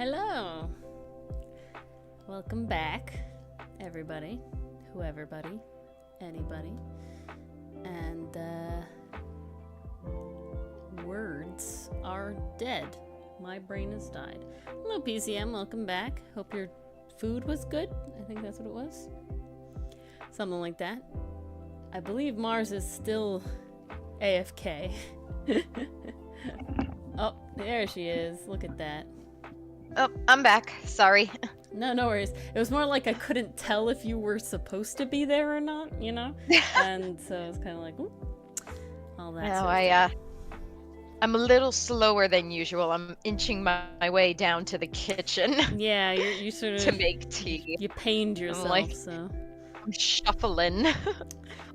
Hello. Welcome back, everybody, whoeverbody, anybody, and words are dead. My brain has died. Hello, PCM. Welcome back. Hope your food was good. I think that's what it was. Something like that. I believe Mars is still AFK. Oh, there she is. Look at that. Oh, I'm back. Sorry. No worries. It was more like I couldn't tell if you were supposed to be there or not, you know? And so it's kind of like, ooh, all that. No, I'm a little slower than usual. I'm inching my way down to the kitchen. Yeah, you sort of to make tea. You pained yourself, so I'm shuffling.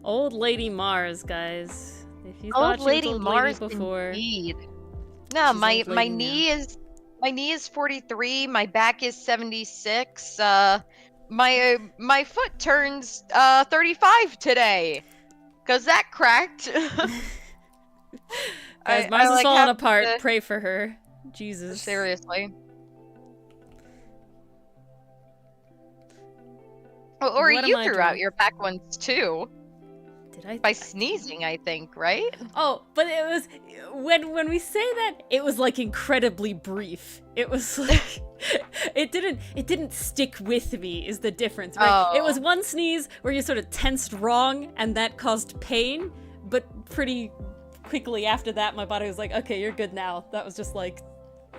Old Lady Mars, guys. If you Old thought she Lady was Old Mars Lady before, indeed. No, she's my Old Lady knee now. is my knee is 43. My back is 76. My foot turns 35 today, 'cause that cracked. Guys, Mars is falling apart. to- Pray for her. Jesus. Seriously. Or What am you I threw out doing? your back ones too. Did I? By sneezing, I think, right? Oh, but it was when we say that, it was like incredibly brief. It was like it didn't stick with me is the difference, right? Oh. It was one sneeze where you sort of tensed wrong and that caused pain, but pretty quickly after that my body was like, okay, you're good now. That was just like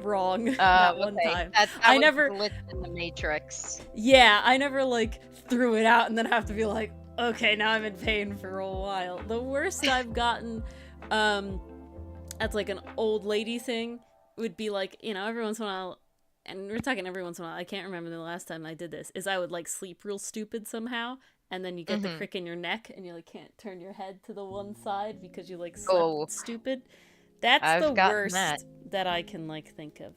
wrong that one time. That I was never glitch in the Matrix. Yeah, I never like threw it out and then have to be like, okay, now I'm in pain for a while. The worst I've gotten, that's like an old lady thing, would be like, you know, every once in a while, and we're talking every once in a while, I can't remember the last time I did this, is I would like sleep real stupid somehow, and then you get the crick in your neck, and you like can't turn your head to the one side because you like slept stupid. That's the worst that I can like think of.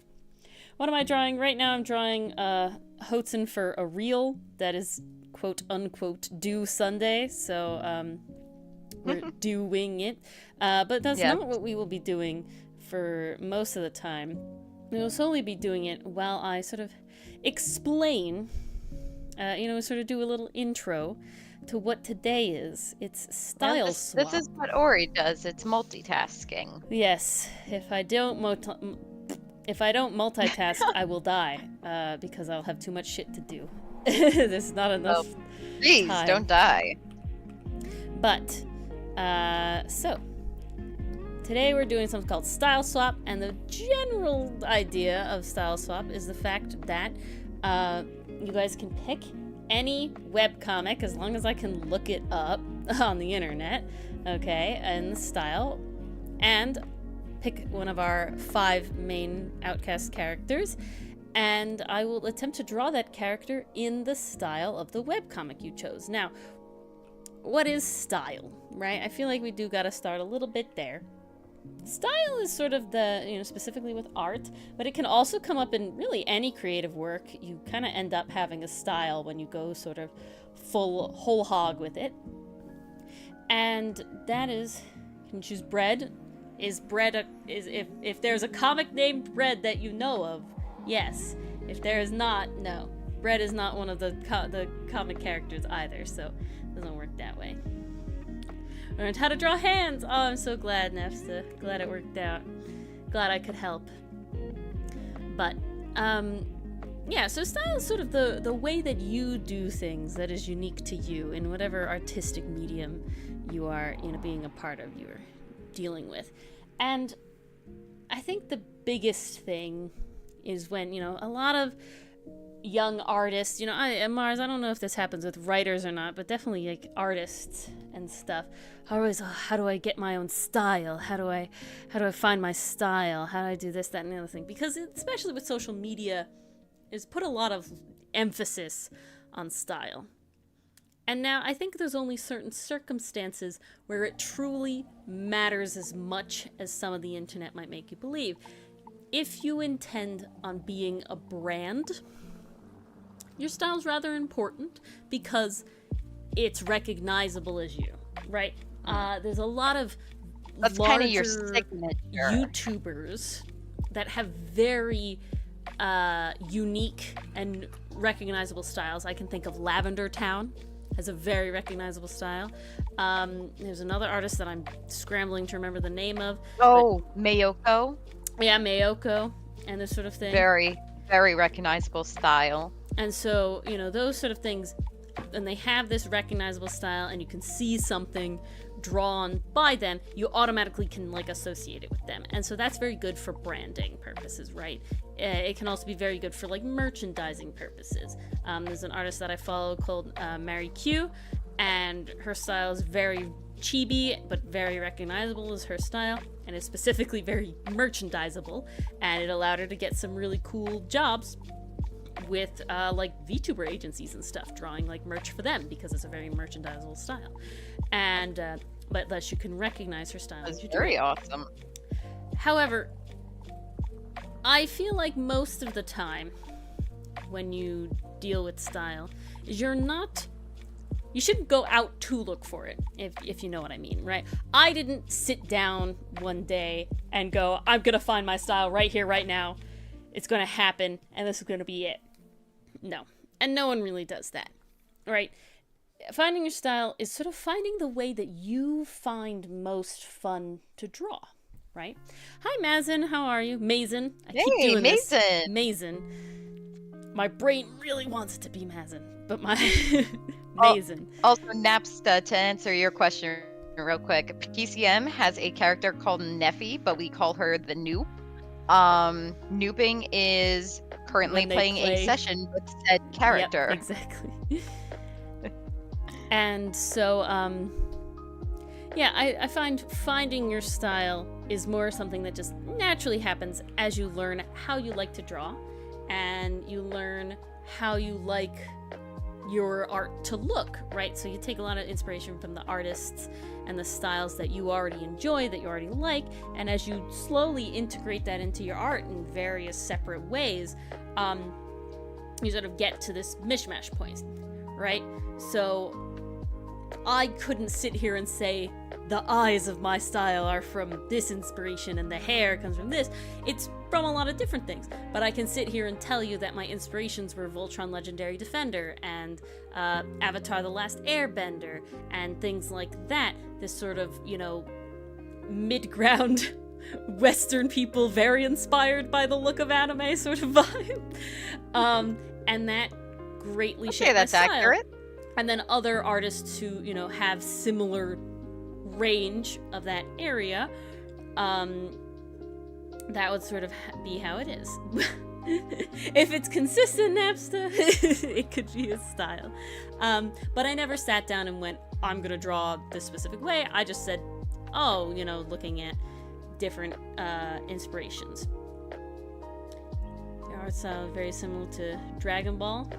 What am I drawing? Right now I'm drawing Hotsun for a reel that is quote unquote due Sunday, so we're doing it, but that's not what we will be doing for most of the time. We will solely be doing it while I sort of explain, sort of do a little intro to what today is. It's style swap. This is what Ori does. It's multitasking. Yes, if I don't multitask, I will die, because I'll have too much shit to do. There's not enough Please, time. don't die. But, so, today we're doing something called style swap, and the general idea of style swap is the fact that you guys can pick any webcomic, as long as I can look it up on the internet, okay, and the style, and pick one of our 5 main Outcast characters, and I will attempt to draw that character in the style of the webcomic you chose. Now, what is style, right? I feel like we do gotta start a little bit there. Style is sort of the, specifically with art, but it can also come up in really any creative work. You kind of end up having a style when you go sort of whole hog with it. And that is, you can choose bread. Is bread if there's a comic named Bread that you know of, yes. If there is not, no. Bread is not one of the comic characters either, so it doesn't work that way. I learned how to draw hands. Oh, I'm so glad, Nefsta. Glad it worked out. Glad I could help. But, yeah, so style is sort of the way that you do things that is unique to you in whatever artistic medium you are, being a part of, you're dealing with. And I think the biggest thing is when, a lot of young artists, Mars, I don't know if this happens with writers or not, but definitely like artists and stuff, are always, how do I get my own style? How do I find my style? How do I do this, that, and the other thing? Because especially with social media, is put a lot of emphasis on style. And now I think there's only certain circumstances where it truly matters as much as some of the internet might make you believe. If you intend on being a brand, your style's rather important because it's recognizable as you, right? There's a lot of That's kind of your signature YouTubers that have very unique and recognizable styles. I can think of Lavender Town has a very recognizable style. There's another artist that I'm scrambling to remember the name of. Oh, Mayoko. Yeah, Mayoko and this sort of thing. Very, very recognizable style. And so, those sort of things, and they have this recognizable style, and you can see something drawn by them, you automatically can associate it with them. And so that's very good for branding purposes, right? It can also be very good for merchandising purposes. There's an artist that I follow called Mary Q, and her style is very chibi but very recognizable as her style, and is specifically very merchandisable, and it allowed her to get some really cool jobs with VTuber agencies and stuff, drawing merch for them, because it's a very merchandisable style. And but thus you can recognize her style. That's very awesome. However, I feel like most of the time when you deal with style, you shouldn't go out to look for it, if you know what I mean, right? I didn't sit down one day and go, I'm gonna find my style right here, right now. It's gonna happen, and this is gonna be it. No. And no one really does that, right? Finding your style is sort of finding the way that you find most fun to draw, right? Hi, Mazen. How are you? Mazen. I keep doing this. Mazen. My brain really wants it to be Mazen, but my Mazen. Also, Napsta, to answer your question real quick, PCM has a character called Neffy, but we call her the Noob. Nooping is currently playing a session with said character. Yep, exactly. And so, I find finding your style is more something that just naturally happens as you learn how you like to draw, and you learn how you like your art to look, right? So you take a lot of inspiration from the artists and the styles that you already enjoy, that you already like, and as you slowly integrate that into your art in various separate ways, you sort of get to this mishmash point, right? So I couldn't sit here and say the eyes of my style are from this inspiration and the hair comes from this. It's from a lot of different things, but I can sit here and tell you that my inspirations were Voltron Legendary Defender and Avatar The Last Airbender and things like that. This sort of, mid-ground Western people very inspired by the look of anime sort of vibe. And that greatly shaped my style. Accurate. And then other artists who, have similar range of that area, that would sort of be how it is. If it's consistent, Napsta, it could be a style. But I never sat down and went, I'm gonna draw this specific way. I just said, looking at different inspirations. Their art style is very similar to Dragon Ball.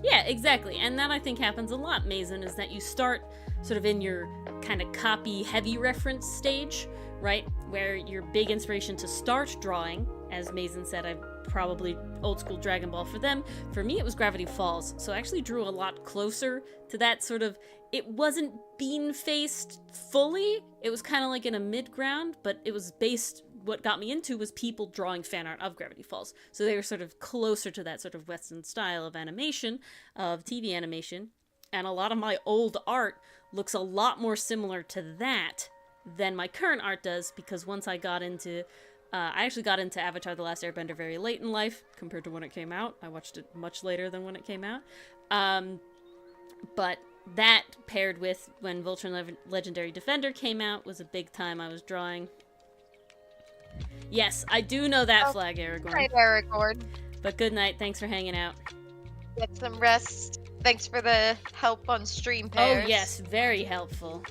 Yeah, exactly. And that I think happens a lot, Mazen, is that you start sort of in your kind of copy heavy reference stage, right? Where your big inspiration to start drawing, as Mazen said, I probably old school Dragon Ball for them. For me, it was Gravity Falls. So I actually drew a lot closer to that sort of, it wasn't bean-faced fully. It was kind of like in a mid-ground, but it was based, what got me into was people drawing fan art of Gravity Falls. So they were sort of closer to that sort of Western style of animation, of TV animation. And a lot of my old art looks a lot more similar to that than my current art does, because once I got into, I actually got into Avatar The Last Airbender very late in life compared to when it came out. I watched it much later than when it came out. But that paired with when Voltron Legendary Defender came out was a big time I was drawing. Yes, I do know that flag, Aragorn. Right, Aragorn. But good night. Thanks for hanging out. Get some rest. Thanks for the help on stream pairs. Oh, yes. Very helpful.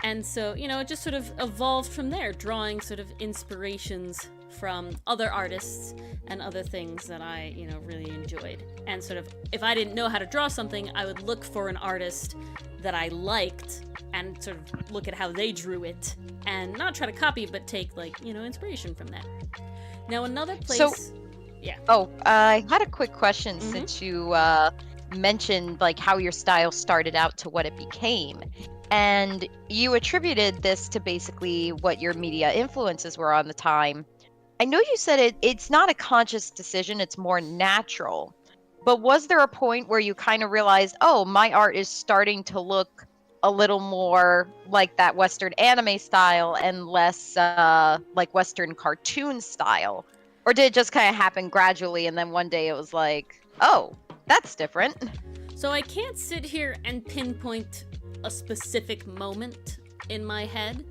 And so, it just sort of evolved from there, drawing sort of inspirations from other artists and other things that I, really enjoyed. And sort of, if I didn't know how to draw something, I would look for an artist that I liked and sort of look at how they drew it and not try to copy, but take, inspiration from that. Now, another place... So, yeah. Oh, I had a quick question since you mentioned, how your style started out to what it became. And you attributed this to basically what your media influences were on the time. I know you said it's not a conscious decision, it's more natural. But was there a point where you kind of realized, oh, my art is starting to look a little more like that Western anime style and less like Western cartoon style? Or did it just kind of happen gradually and then one day it was like, oh, that's different? So I can't sit here and pinpoint a specific moment in my head.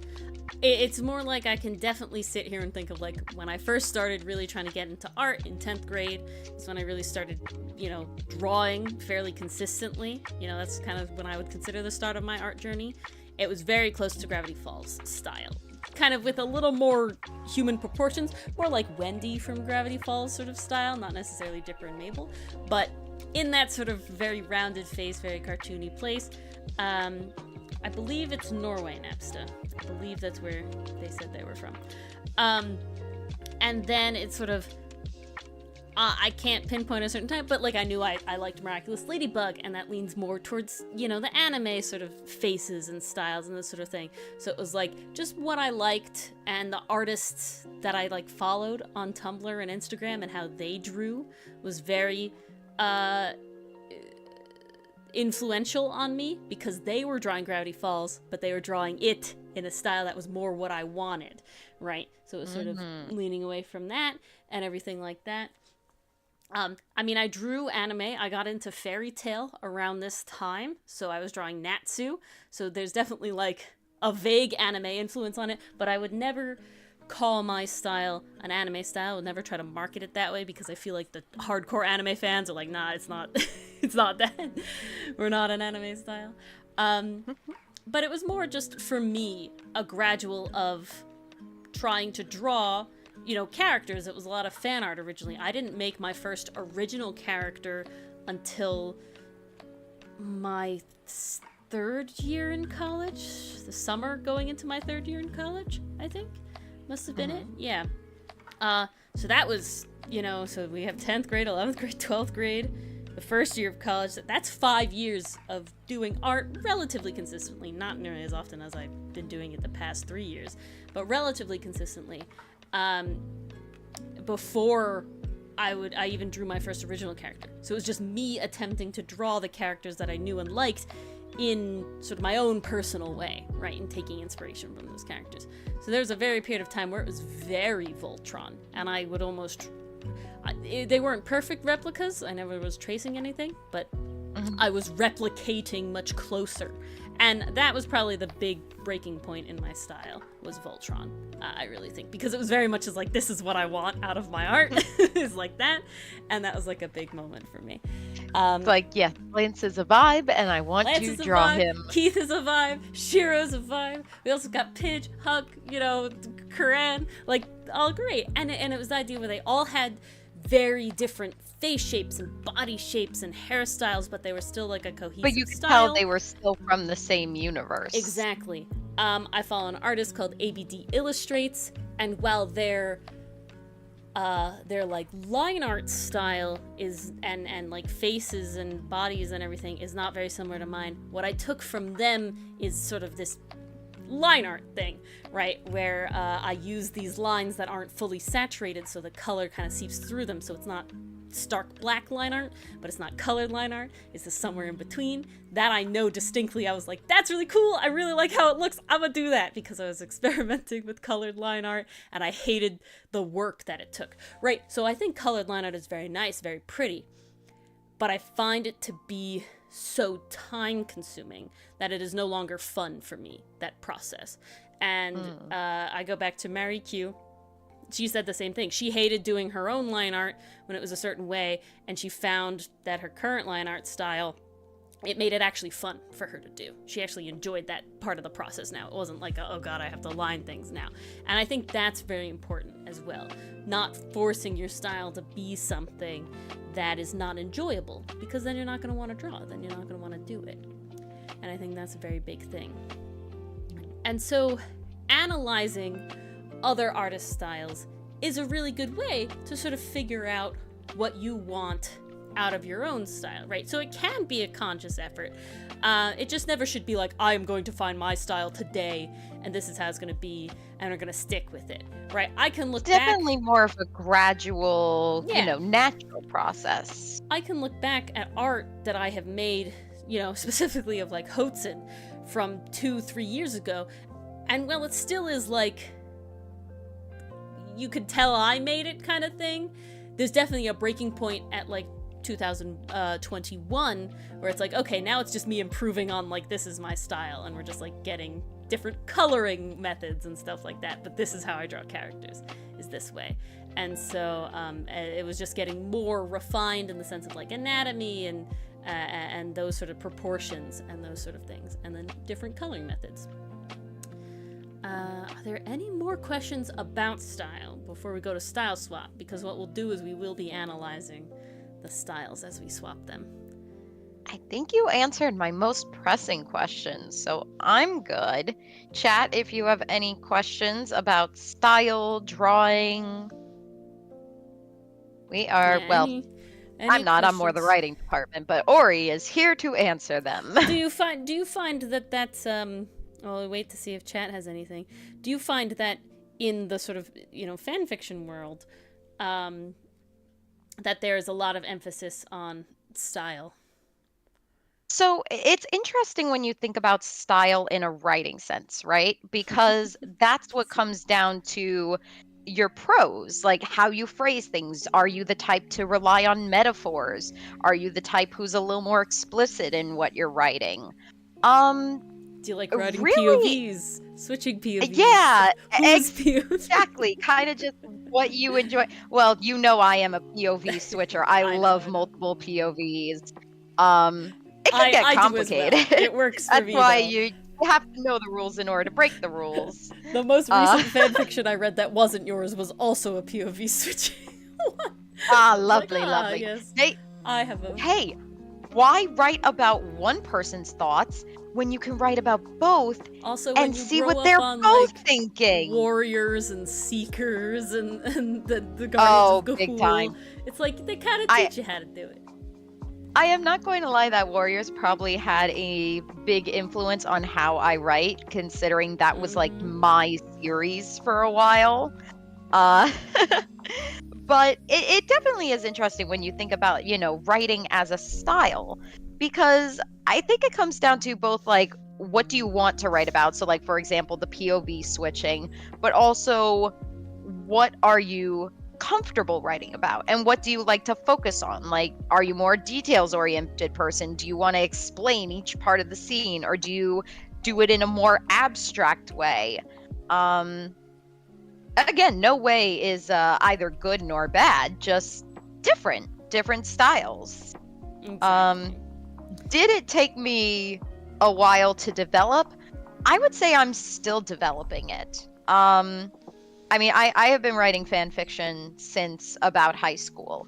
It's more like I can definitely sit here and think of like when I first started really trying to get into art in 10th grade is when I really started, drawing fairly consistently. That's kind of when I would consider the start of my art journey. It was very close to Gravity Falls style. Kind of with a little more human proportions, more like Wendy from Gravity Falls sort of style, not necessarily Dipper and Mabel, but in that sort of very rounded face, very cartoony place. I believe it's Norway, Napsta. I believe that's where they said they were from. And then it's sort of, I can't pinpoint a certain time, but like I knew I liked Miraculous Ladybug, and that leans more towards, the anime sort of faces and styles and this sort of thing. So it was like just what I liked, and the artists that I like followed on Tumblr and Instagram and how they drew was very influential on me, because they were drawing Gravity Falls, but they were drawing it in a style that was more what I wanted, right? So it was sort of leaning away from that and everything like that. I drew anime. I got into Fairy Tail around this time, so I was drawing Natsu. So there's definitely like a vague anime influence on it, but I would never call my style an anime style. I would never try to market it that way, because I feel like the hardcore anime fans are like, nah, it's not it's not that. We're not an anime style. But it was more just for me a gradual of trying to draw characters. It was a lot of fan art originally. I didn't make my first original character until my third year in college, the summer going into my third year in college, I think. Must have been it. Yeah. So that was, so we have 10th grade, 11th grade, 12th grade, the first year of college. That's 5 years of doing art relatively consistently, not nearly as often as I've been doing it the past 3 years, but relatively consistently. Before I even drew my first original character. So it was just me attempting to draw the characters that I knew and liked in sort of my own personal way, right, and taking inspiration from those characters. So there was a very period of time where it was very Voltron, and I would almost, they weren't perfect replicas, I never was tracing anything, but I was replicating much closer, and that was probably the big breaking point in my style, was Voltron, I really think, because it was very much as like, this is what I want out of my art, is like that, and that was like a big moment for me. It's like, yeah, Lance is a vibe, and I want to draw him. Keith is a vibe. Shiro's a vibe. We also got Pidge, Huck, Kuran, like, all great. And it was the idea where they all had very different face shapes and body shapes and hairstyles, but they were still like a cohesive style. But you could tell they were still from the same universe. Exactly. I follow an artist called ABD Illustrates, and while their like line art style is and like faces and bodies and everything is not very similar to mine, what I took from them is sort of this line art thing, right, where I use these lines that aren't fully saturated, so the color kind of seeps through them, so it's not stark black line art, but it's not colored line art. It's just somewhere in between. That I know distinctly. I was like, that's really cool. I really like how it looks. I'm gonna do that, because I was experimenting with colored line art and I hated the work that it took. Right, so I think colored line art is very nice, very pretty, but I find it to be so time consuming that it is no longer fun for me, that process. And I go back to Mary Q. She said the same thing. She hated doing her own line art when it was a certain way, and she found that her current line art style, it made it actually fun for her to do. She actually enjoyed that part of the process now. It wasn't like, oh god, I have to line things now. And I think that's very important as well. Not forcing your style to be something that is not enjoyable, because then you're not going to want to draw, then you're not going to want to do it. And I think that's a very big thing. And so analyzing other artist styles is a really good way to sort of figure out what you want out of your own style, right? So it can be a conscious effort. It just never should be like, I am going to find my style today, and this is how it's going to be, and I'm going to stick with it, right? I can look Definitely back, more of a gradual, Yeah. natural process. I can look back at art that I have made, specifically of like Hotson from 2-3 years ago, and well, it still is like, you could tell I made it kind of thing. There's definitely a breaking point at like 2021 where it's like, okay, now it's just me improving on like, this is my style, and we're just like getting different coloring methods and stuff like that, but this is how I draw characters, is this way. And so it was just getting more refined in the sense of like anatomy and those sort of proportions and those sort of things, and then different coloring methods. Are there any more questions about style before we go to style swap? Because what we'll do is we will be analyzing the styles as we swap them. I think you answered my most pressing questions, so I'm good. Chat, if you have any questions about style, drawing. We are, Any I'm not, I'm more the questions? writing department, but Ori is here to answer them. Do you find that that's I'll wait to see if chat has anything. Do you find that in the sort of, fan fiction world, that there is a lot of emphasis on style? So it's interesting when you think about style in a writing sense, right? Because that's what comes down to your prose, like how you phrase things. Are you the type to rely on metaphors? Are you the type who's a little more explicit in what you're writing? Do you like writing Really? POVs? Switching POVs? Yeah, Whose POV? exactly. Kind of just what you enjoy. Well, I am a POV switcher. I love multiple POVs. It can get complicated. Do as well. It works for That's me, why though. you have to know the rules in order to break the rules. The most recent fanfiction I read that wasn't yours was also a POV switching one. Lovely, Like, lovely. Yes, Hey, I have a... hey, why write about one person's thoughts when you can write about both Also, when and you see grow what up they're on, both like, thinking? warriors and seekers and the Guardians of Gahul, big time. It's like they kind of teach you how to do it. I am not going to lie that Warriors probably had a big influence on how I write, considering that was like my series for a while. But it definitely is interesting when you think about, writing as a style, because I think it comes down to both like, what do you want to write about? So like, for example, the POV switching, but also what are you comfortable writing about, and what do you like to focus on? Like, are you more details oriented person? Do you want to explain each part of the scene, or do you do it in a more abstract way? Again, no way is either good nor bad, just different styles. Exactly. Did it take me a while to develop? I would say I'm still developing it. I have been writing fan fiction since about high school.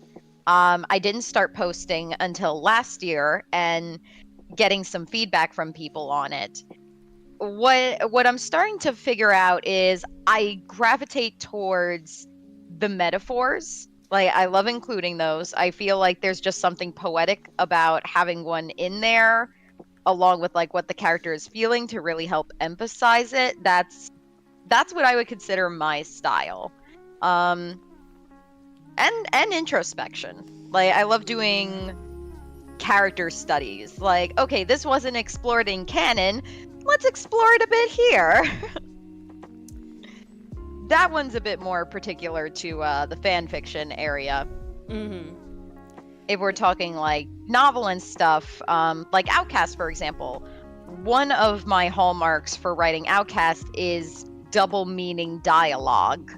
I didn't start posting until last year and getting some feedback from people on it. What I'm starting to figure out is I gravitate towards the metaphors. Like, I love including those. I feel like there's just something poetic about having one in there, along with like what the character is feeling, to really help emphasize it. That's what I would consider my style. And introspection. Like, I love doing character studies. Like, okay, this wasn't explored in canon, let's explore it a bit here. That one's a bit more particular to the fan fiction area. If we're talking like novel and stuff, like Outcaste, for example, one of my hallmarks for writing Outcaste is double meaning dialogue.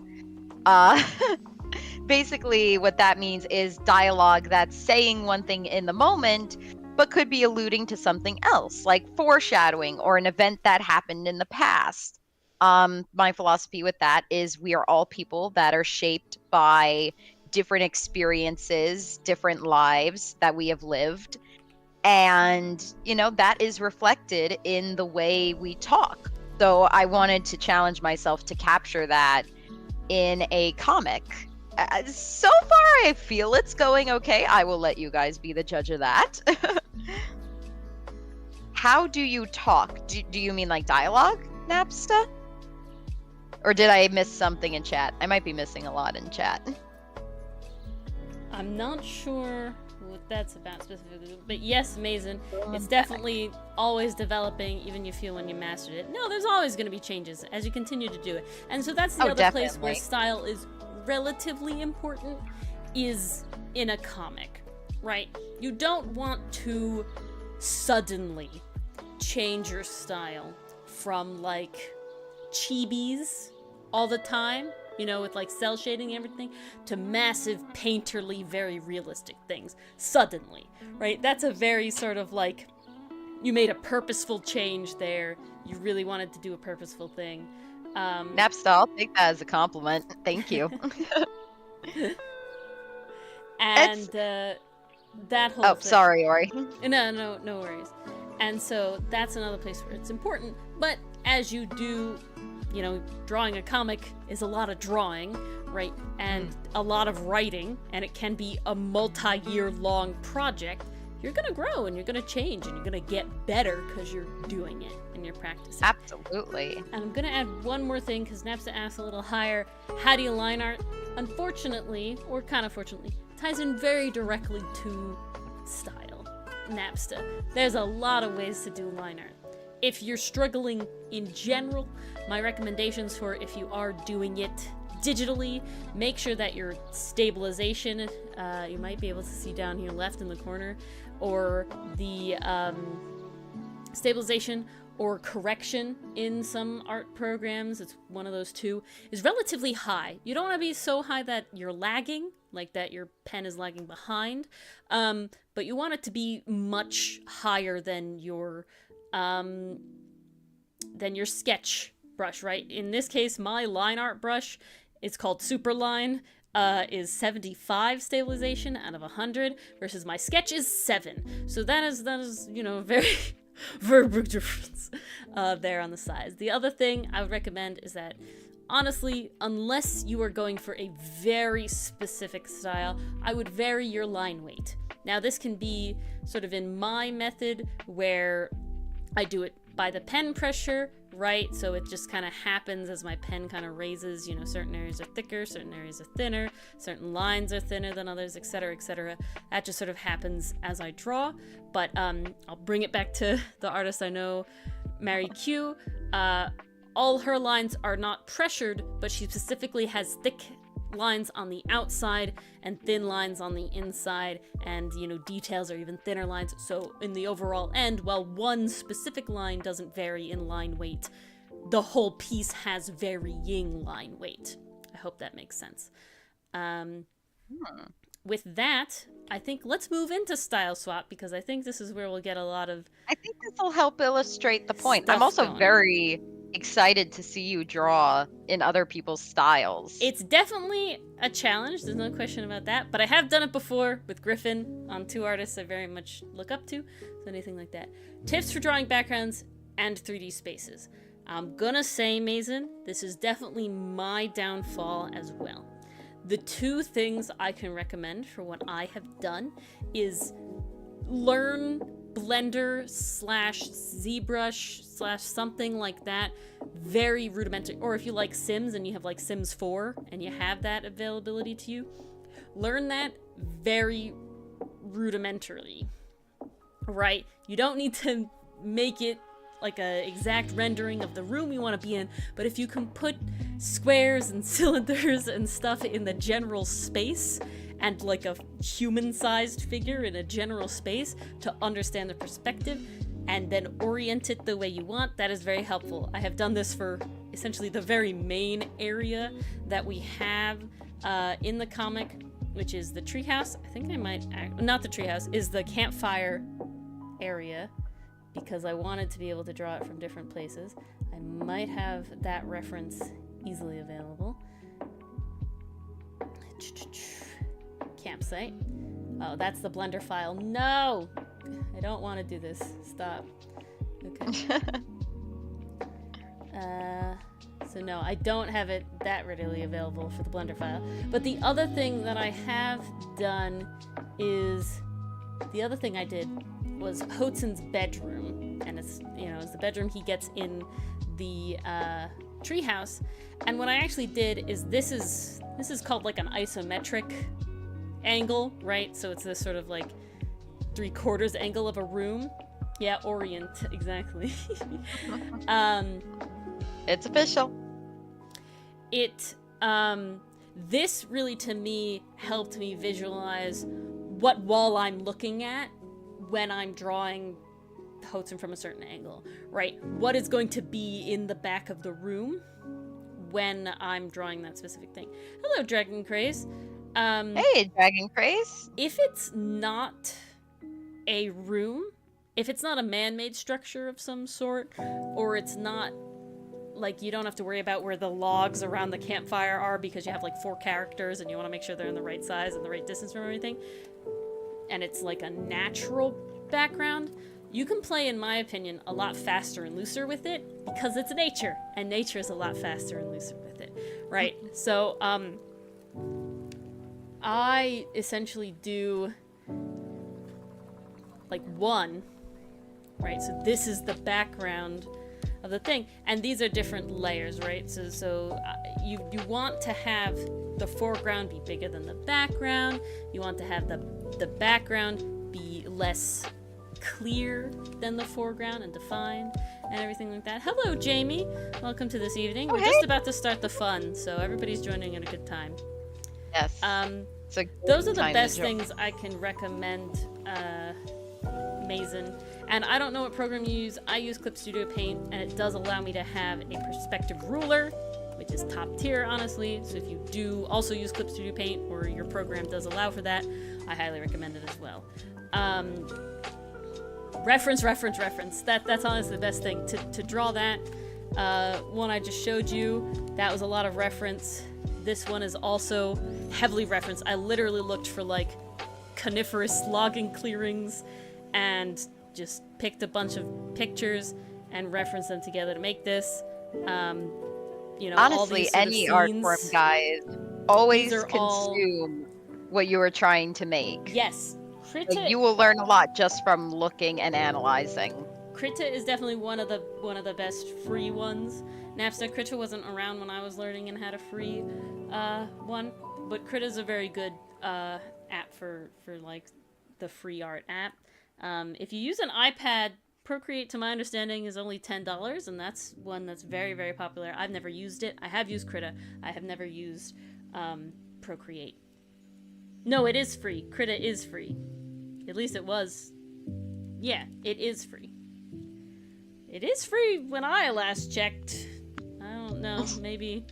Basically what that means is dialogue that's saying one thing in the moment but could be alluding to something else, like foreshadowing or an event that happened in the past. My philosophy with that is we are all people that are shaped by different experiences, different lives that we have lived, and that is reflected in the way we talk. So I wanted to challenge myself to capture that in a comic. So far, I feel it's going okay. I will let you guys be the judge of that. How do you talk? Do you mean like dialogue, Napsta? Or did I miss something in chat? I might be missing a lot in chat. I'm not sure what that's about specifically, but yes, Mason, it's definitely always developing, even you feel when you mastered it. No, there's always going to be changes as you continue to do it. And so that's the other place where style is relatively important, is in a comic, right? You don't want to suddenly change your style from like chibis all the time, you know, with like cell shading and everything, to massive painterly, very realistic things suddenly, right? That's a very sort of like, you made a purposeful change there, you really wanted to do a purposeful thing. Napsta, I'll take that as a compliment. Thank you. And that whole thing. Sorry, Ori. No worries. And so that's another place where it's important. But as you do, you know, drawing a comic is a lot of drawing, right? And a lot of writing, and it can be a multi-year long project. You're gonna grow and you're gonna change and you're gonna get better because you're doing it and you're practicing. Absolutely. And I'm gonna add one more thing because Napsta asked a little higher. How do you line art? Unfortunately, or kind of fortunately, ties in very directly to style. Napsta. There's a lot of ways to do line art. If you're struggling in general, my recommendations for if you are doing it digitally, make sure that your stabilization, you might be able to see down here left in the corner, or the stabilization or correction in some art programs, it's one of those two, is relatively high. You don't want to be so high that you're lagging, like that your pen is lagging behind, but you want it to be much higher than your sketch brush, right? In this case, my line art brush, it's called Superline, is 75 stabilization out of 100, versus my sketch is 7. So that is, you know, very very big difference there on the size. The other thing I would recommend is that, honestly, unless you are going for a very specific style, I would vary your line weight. Now, this can be sort of in my method where I do it by the pen pressure, right? So it just kind of happens as my pen kind of raises, you know, certain areas are thicker, certain areas are thinner, certain lines are thinner than others, etc., etc. That just sort of happens as I draw. But I'll bring it back to the artist I know, Mary Q. All her lines are not pressured, but she specifically has thick lines on the outside and thin lines on the inside, and, you know, details are even thinner lines. So in the overall end, while one specific line doesn't vary in line weight, the whole piece has varying line weight. I hope that makes sense. With that, I think let's move into style swap, because I think this is where we'll get a lot of... I think this will help illustrate the point. I'm also very excited to see you draw in other people's styles. It's definitely a challenge, there's no question about that, but I have done it before with Griffin on two artists I very much look up to, so anything like that. Tips for drawing backgrounds and 3D spaces. I'm gonna say, Mason, this is definitely my downfall as well. The two things I can recommend for what I have done is learn Blender / ZBrush / something like that, very rudimentary. Or if you like Sims and you have like Sims 4 and you have that availability to you, learn that very rudimentarily, right? You don't need to make it like a exact rendering of the room you want to be in, but if you can put squares and cylinders and stuff in the general space, and like a human-sized figure in a general space to understand the perspective and then orient it the way you want, that is very helpful. I have done this for essentially the very main area that we have in the comic, which is the treehouse. I think I might, not the treehouse, is the campfire area, because I wanted to be able to draw it from different places. I might have that reference easily available. Campsite. Oh, that's the Blender file. No! I don't want to do this. Stop. Okay. So no, I don't have it that readily available for the Blender file. But the other thing that I have done is, the other thing I did was Hotson's bedroom, and it's, you know, it's the bedroom he gets in the treehouse. And what I actually did is, this is called like an isometric angle, right? So it's this sort of like 3/4 angle of a room. Yeah, orient, exactly. It's official. This really, to me, helped me visualize what wall I'm looking at when I'm drawing Hotson from a certain angle, right? What is going to be in the back of the room when I'm drawing that specific thing. Hello, Dragon Craze. Hey, Dragon Craze. If it's not a room, if it's not a man-made structure of some sort, or it's not, like, you don't have to worry about where the logs around the campfire are because you have, like, 4 characters and you want to make sure they're in the right size and the right distance from everything, and it's, like, a natural background, you can play, in my opinion, a lot faster and looser with it because it's nature, and nature is a lot faster and looser with it, right? So, I essentially do, like, 1, right? So this is the background of the thing, and these are different layers, right? So you want to have the foreground be bigger than the background. You want to have the background be less clear than the foreground and defined and everything like that. Hello, Jamie. Welcome to this evening. We're just about to start the fun, so everybody's joining in a good time. Yes. Those are the best things I can recommend, Mason. And I don't know what program you use. I use Clip Studio Paint, and it does allow me to have a perspective ruler, which is top tier, honestly. So if you do also use Clip Studio Paint, or your program does allow for that, I highly recommend it as well. Reference. That's honestly the best thing. To draw that one I just showed you, that was a lot of reference. This one is also heavily referenced. I literally looked for, like, coniferous logging clearings and just picked a bunch of pictures and referenced them together to make this. You know, honestly, all these any art form, guys, always consume what you are trying to make. Yes. Like, you will learn a lot just from looking and analyzing. Krita is definitely one of the best free ones. Napster Krita wasn't around when I was learning and had a free one, but Krita is a very good app for like the free art app. If you use an iPad, Procreate, to my understanding, is only $10, and that's one that's very, very popular. I've never used it. I have used Krita. I have never used Procreate. No, it is free. Krita is free. At least it was. Yeah, it is free. It is free when I last checked. I don't know. Maybe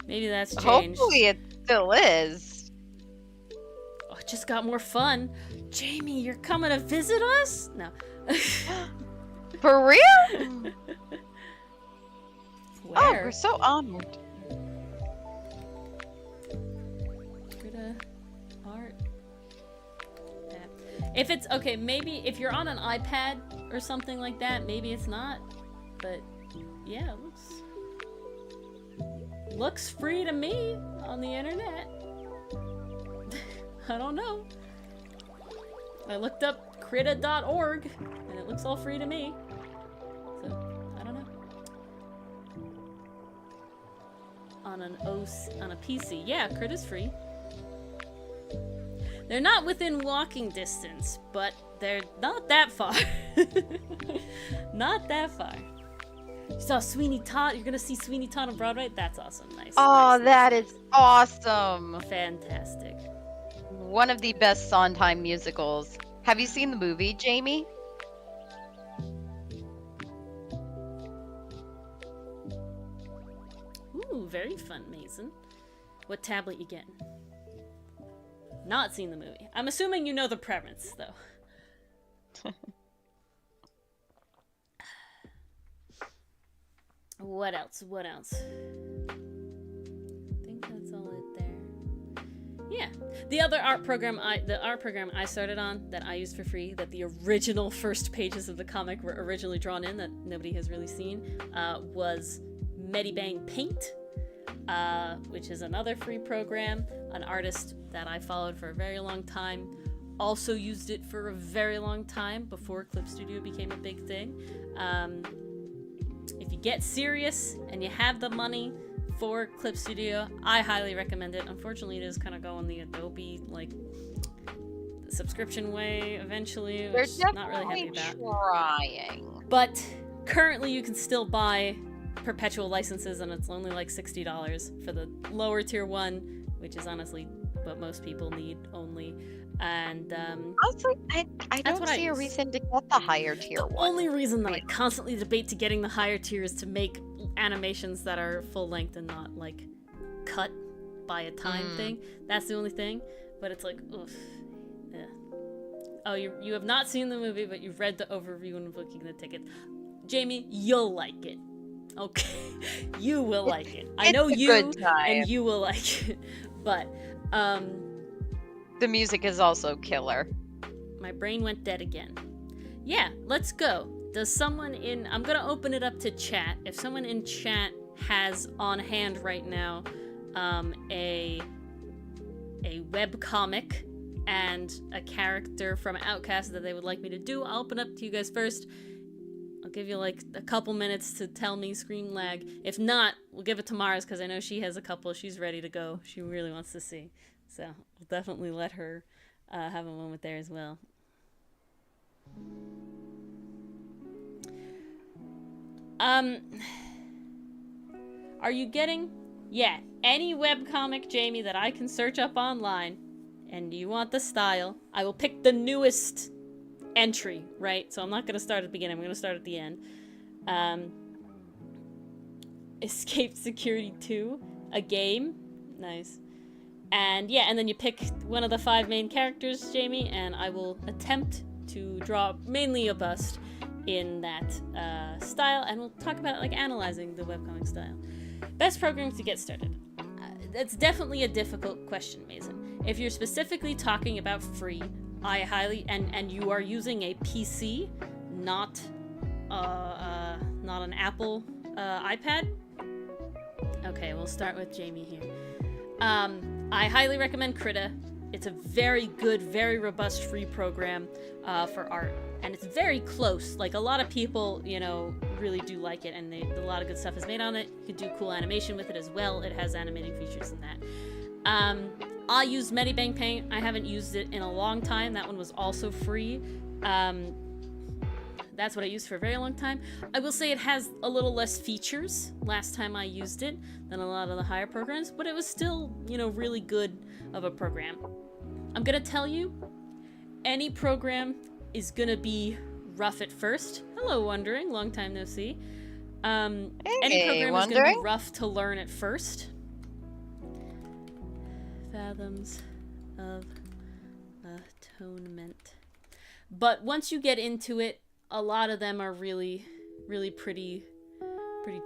that's changed. Hopefully it still is. Oh, it just got more fun. Jamie, you're coming to visit us? No. For real? Where? Oh, we're so honored. Krita art. If it's okay, maybe if you're on an iPad or something like that, maybe it's not. But yeah, it looks free to me on the internet. I don't know. I looked up krita.org and it looks all free to me. So I don't know. On a PC, yeah, Krita's free. They're not within walking distance, but they're not that far. Not that far. You saw Sweeney Todd? You're gonna see Sweeney Todd on Broadway? That's awesome. Nice. Oh, nice, that nice. is awesome. Fantastic. One of the best Sondheim musicals. Have you seen the movie, Jamie? Ooh, very fun, Mason. What tablet you getting? Not seen the movie. I'm assuming you know the premise, though. What else? I think that's all it there. Yeah. The other art program I started on that I used for free, that the original first pages of the comic were originally drawn in, that nobody has really seen, was Medibang Paint, which is another free program. An artist that I followed for a very long time also used it for a very long time before Clip Studio became a big thing. If you get serious and you have the money for Clip Studio, I highly recommend it. Unfortunately, it is kind of going the Adobe subscription way eventually, which I'm not really happy about. Trying. But currently, you can still buy perpetual licenses, and it's only like $60 for the lower tier one, which is honestly what most people need only. And honestly, I don't see a reason to get the higher tier one. The only reason that I constantly debate to getting the higher tier is to make animations that are full length and not like cut by a time thing. That's the only thing. But it's like, oof. Yeah. Oh, you have not seen the movie, but you've read the overview and booking the tickets. Jamie, you'll like it. Okay, you will like it. I know you, and you will like it. But the music is also killer. My brain went dead again. Yeah, let's go. Does someone in... I'm going to open it up to chat. If someone in chat has on hand right now a webcomic and a character from Outcaste that they would like me to do, I'll open up to you guys first. I'll give you like a couple minutes to tell me screen lag. If not, we'll give it to Mars because I know she has a couple. She's ready to go. She really wants to see. So we'll definitely let her have a moment there as well. Are you getting... Yeah, any webcomic, Jamie, that I can search up online, and you want the style, I will pick the newest entry, right? So I'm not going to start at the beginning, I'm going to start at the end. Escape Security 2, a game. Nice. And yeah, and then you pick one of the 5 main characters, Jamie, and I will attempt to draw mainly a bust in that style, and we'll talk about like analyzing the webcomic style. Best programs to get started. That's definitely a difficult question, Mason. If you're specifically talking about free, I highly and you are using a PC, not an Apple iPad. Okay, we'll start with Jamie here. I highly recommend Krita. It's a very good, very robust free program for art, and it's very close. Like, a lot of people, you know, really do like it, and a lot of good stuff is made on it. You could do cool animation with it as well. It has animating features in that. I use Medibang Paint. I haven't used it in a long time. That one was also free. That's what I used for a very long time. I will say it has a little less features last time I used it than a lot of the higher programs, but it was still, you know, really good of a program. I'm gonna tell you, any program is gonna be rough at first. Hello, Wondering. Long time no see. Any program is gonna be rough to learn at first. Fathoms of Atonement. But once you get into it, a lot of them are really, really pretty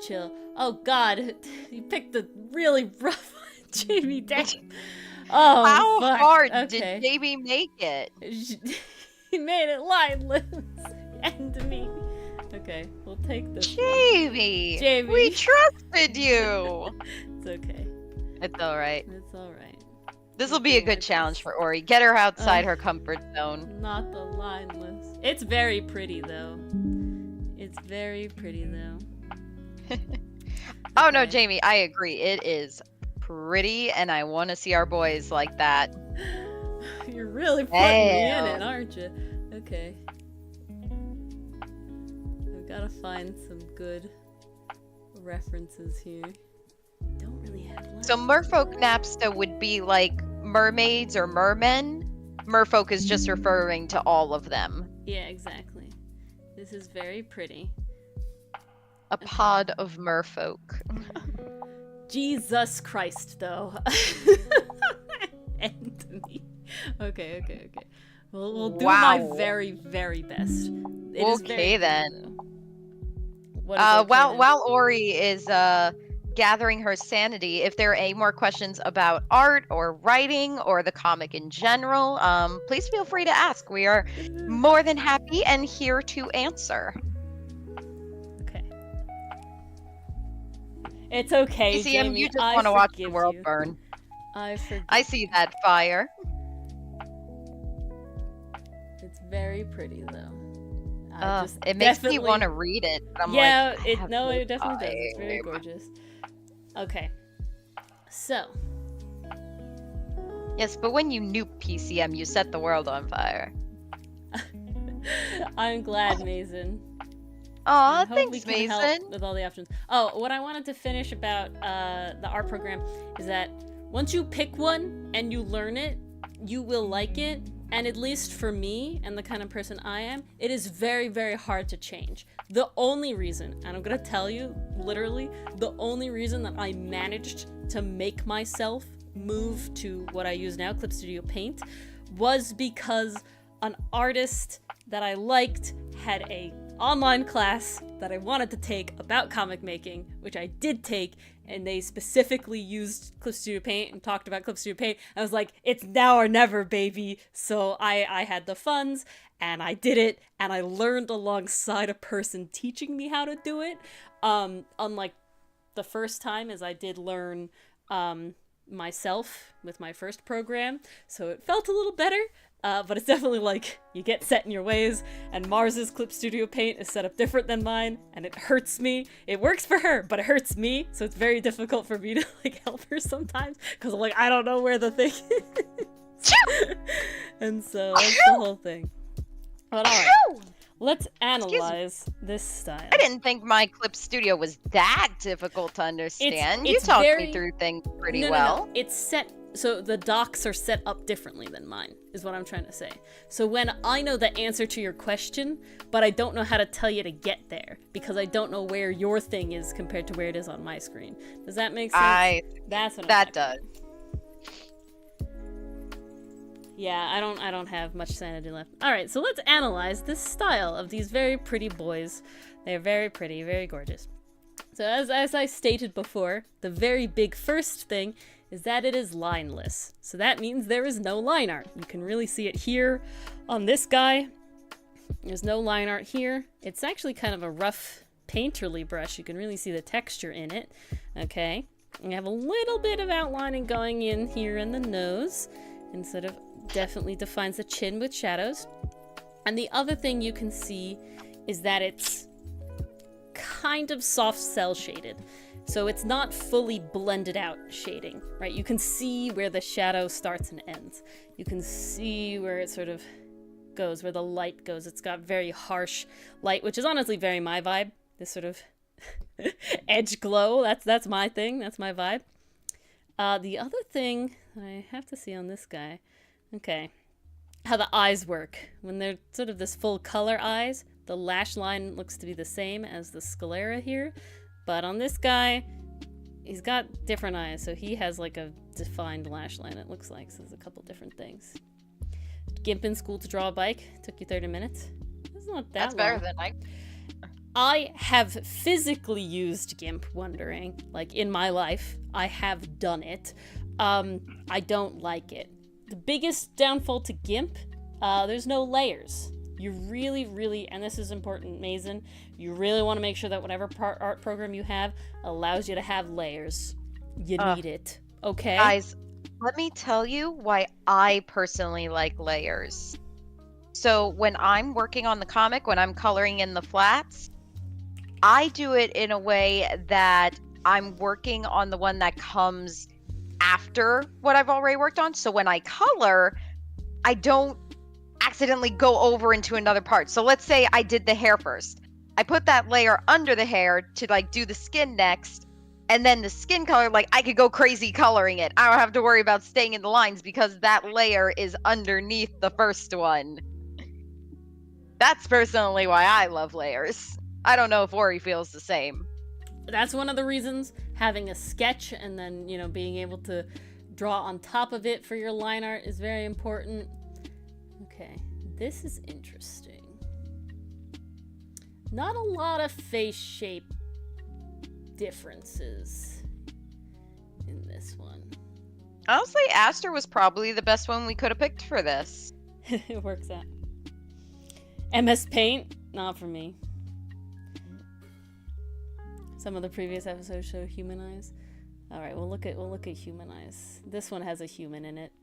chill. Oh God, you picked the really rough one, Jamie. Dang. Oh, how fuck. hard did Jamie make it? He made it lineless and me. Okay, we'll take this. Jamie, we trusted you. It's okay. It's all right. It's all right. This will be a good challenge for Ori. Get her outside her comfort zone. Not the lineless. It's very pretty, though. It's very pretty, though. Oh, no, Jamie, I agree. It is pretty, and I want to see our boys like that. You're really putting me in it, aren't you? Okay. I've got to find some good references here. Don't really have lines. So Merfolk Napsta would be like mermaids or mermen. Merfolk is just referring to all of them. Yeah, exactly. This is very pretty. A pod of merfolk. Jesus Christ, though. And me. Okay. We'll do my very, very best. It is okay, very then. While Ori is gathering her sanity, if there are any more questions about art or writing or the comic in general, please feel free to ask. We are more than happy and here to answer. Okay. It's okay, PCM, Jamie. you just I want to watch the forgive world you. burn. I forgive. I see that fire. It's very pretty though. It makes me want to read it. But I'm like, it definitely does. It's very gorgeous. Okay, so yes, but when you nuke PCM, you set the world on fire. I'm glad, Mason. Aw, hope thanks, we can Mason. help with all the options. Oh, what I wanted to finish about the art program is that once you pick one and you learn it, you will like it. And at least for me and the kind of person I am, it is very, very hard to change. The only reason, and I'm gonna tell you, literally, the only reason that I managed to make myself move to what I use now, Clip Studio Paint, was because an artist that I liked had a online class that I wanted to take about comic making, which I did take, and they specifically used Clip Studio Paint and talked about Clip Studio Paint. I was like, it's now or never, baby. So I had the funds, and I did it, and I learned alongside a person teaching me how to do it. Unlike the first time, as I did learn myself with my first program, so it felt a little better. But it's definitely like, you get set in your ways, and Mars's Clip Studio Paint is set up different than mine, and it hurts me. It works for her, but it hurts me, so it's very difficult for me to, like, help her sometimes, because I'm like, I don't know where the thing is. And so, that's the whole thing. But alright, let's analyze this style. I didn't think my Clip Studio was that difficult to understand. It's you talked very... me through things pretty No. well. It's set... So the docs are set up differently than mine, is what I'm trying to say. So when I know the answer to your question, but I don't know how to tell you to get there, because I don't know where your thing is compared to where it is on my screen. Does that make sense? That's what that does. Yeah, I don't have much sanity left. Alright, so let's analyze this style of these very pretty boys. They're very pretty, very gorgeous. So as I stated before, the very big first thing is that it is lineless. So that means there is no line art. You can really see it here on this guy. There's no line art here. It's actually kind of a rough painterly brush. You can really see the texture in it. Okay. We have a little bit of outlining going in here in the nose, and sort of definitely defines the chin with shadows. And the other thing you can see is that it's kind of soft cell shaded. So it's not fully blended out shading, right? You can see where the shadow starts and ends. You can see where it sort of goes, where the light goes. It's got very harsh light, which is honestly very my vibe. This sort of edge glow, that's my thing, that's my vibe. The other thing that I have to see on this guy, okay, how the eyes work. When they're sort of this full color eyes, the lash line looks to be the same as the sclera here. But on this guy, he's got different eyes, so he has like a defined lash line, it looks like. So there's a couple different things. Gimp in school to draw a bike. Took you 30 minutes. That's not that long. That's better than I have physically used GIMP wondering, like in my life. I have done it. I don't like it. The biggest downfall to GIMP, there's no layers. You really, and this is important, Mason, you really want to make sure that whatever art program you have allows you to have layers. You need it, okay? Guys, let me tell you why I personally like layers. So when I'm working on the comic, when I'm coloring in the flats, I do it in a way that I'm working on the one that comes after what I've already worked on. So when I color, I don't accidentally go over into another part. So let's say I did the hair first. I put that layer under the hair to like do the skin next, and then the skin color, like I could go crazy coloring it. I don't have to worry about staying in the lines because that layer is underneath the first one. That's personally why I love layers. I don't know if Ori feels the same. That's one of the reasons having a sketch and then, you know, being able to draw on top of it for your line art is very important. Okay, this is interesting. Not a lot of face shape differences in this one. Honestly, Aster was probably the best one we could have picked for this. It works out. MS Paint, not for me. Some of the previous episodes show human eyes. All right, we'll look at human eyes. This one has a human in it.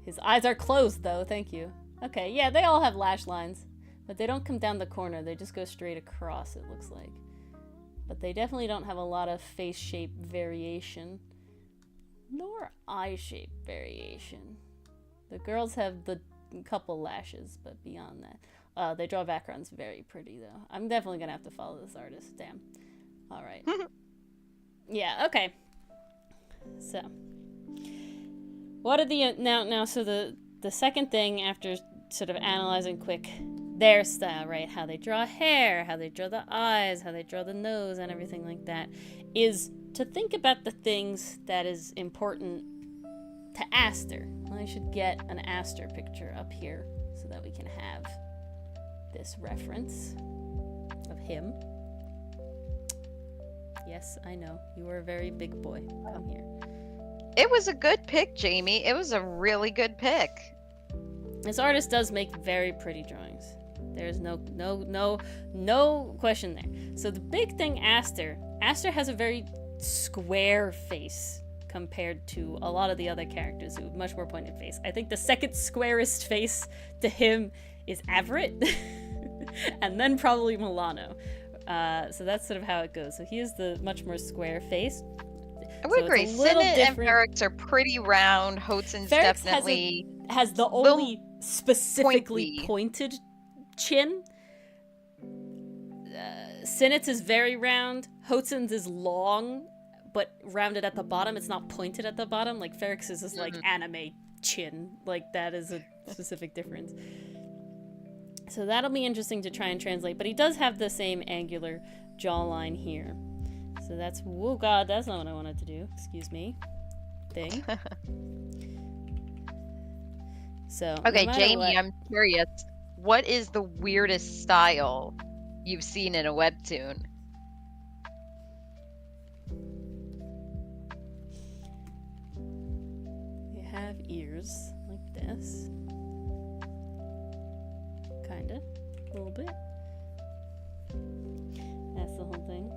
His eyes are closed though. Thank you. Okay, yeah, they all have lash lines, but they don't come down the corner. They just go straight across, it looks like. But they definitely don't have a lot of face shape variation, nor eye shape variation. The girls have the couple lashes, but beyond that, they draw backgrounds very pretty though. I'm definitely gonna have to follow this artist. Damn. All right. Yeah. Okay. So, what are the now? So the second thing after sort of analyzing quick their style, right? How they draw hair, how they draw the eyes, how they draw the nose, and everything like that, is to think about the things that is important to Aster. I should get an Aster picture up here so that we can have this reference of him. Yes, I know. You are a very big boy. Come here. It was a good pick, Jamie. It was a really good pick. This artist does make very pretty drawings. There's no question there. So the big thing, Aster has a very square face compared to a lot of the other characters who have much more pointed face. I think the second squarest face to him is Everett, and then probably Milano. So that's sort of how it goes. So he is the much more square face. I would agree. Sinnott and Ferrex are pretty round. Hotson's Ferrex definitely has the only specifically pointed chin. Sinnott's is very round. Hotson's is long, but rounded at the bottom. It's not pointed at the bottom. Like Ferrex's is like anime chin. Like that is a specific difference. So that'll be interesting to try and translate. But he does have the same angular jawline here. So that's, oh god, that's not what I wanted to do. Excuse me. Thing. So. Okay, no Jamie, I'm curious. What is the weirdest style you've seen in a webtoon? They have ears like this. Kinda. A little bit. That's the whole thing.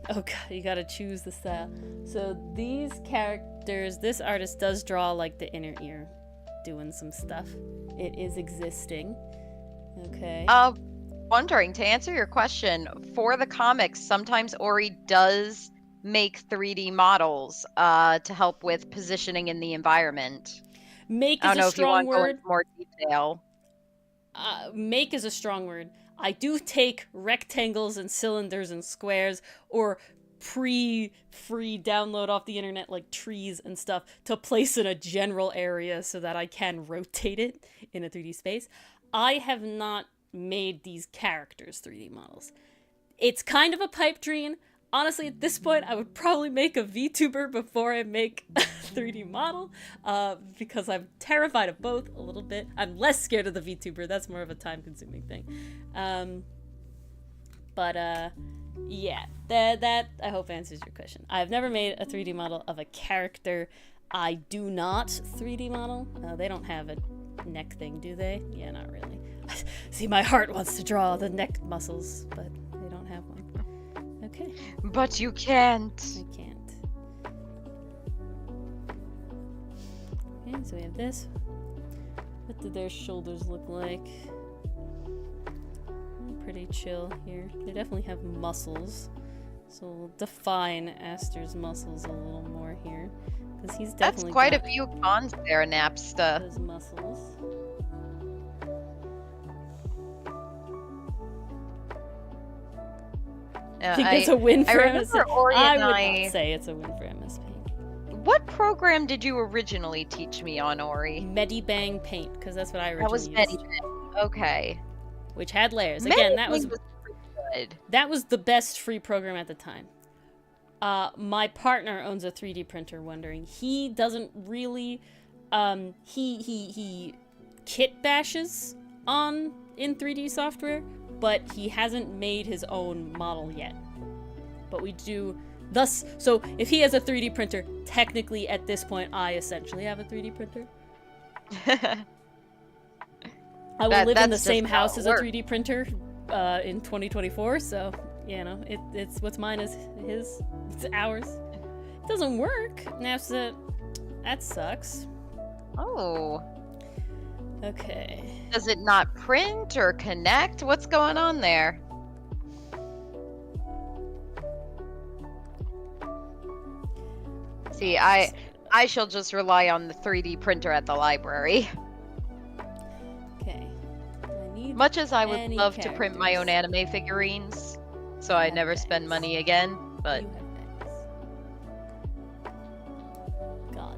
Oh god, you gotta choose the style. So these characters, this artist does draw like the inner ear, doing some stuff. It is existing. Okay. Wondering, to answer your question, for the comics, sometimes Ori does make 3D models to help with positioning in the environment. Make is a strong word. Go into more detail. Make is a strong word. I do take rectangles and cylinders and squares or free download off the internet like trees and stuff to place in a general area so that I can rotate it in a 3D space. I have not made these characters 3D models. It's kind of a pipe dream. Honestly, at this point, I would probably make a VTuber before I make a 3D model, because I'm terrified of both a little bit. I'm less scared of the VTuber. That's more of a time-consuming thing. Yeah, that I hope answers your question. I've never made a 3D model of a character. I do not 3D model. They don't have a neck thing, do they? Yeah, not really. See, my heart wants to draw the neck muscles, but they don't have one. Okay. But you can't. I can't. Okay, so we have this. What do their shoulders look like? Pretty chill here. They definitely have muscles. So we'll define Aster's muscles a little more here. Because he's definitely That's quite a few cons there, Napsta. Those muscles. I think it's a win for MS. I would not say it's a win for MS Paint. What program did you originally teach me on, Ori? Medibang Paint, because that's what I originally used. That was Medibang. Okay. Which had layers. Again, that was pretty good. That was the best free program at the time. My partner owns a 3D printer, wondering. He doesn't really he kit bashes in 3D software, but he hasn't made his own model yet. But we do thus, so if he has a 3D printer, technically at this point I essentially have a 3D printer. I will live in the same house as a 3D printer in 2024, so, you know, it's what's mine is his, it's ours. It doesn't work. Now, so that sucks. Oh. Okay. Does it not print or connect? What's going on there? See, I shall just rely on the 3D printer at the library. Okay. I need Much as I would any love to print my own characters. anime figurines, so I never spend money again, but You have bangs. God.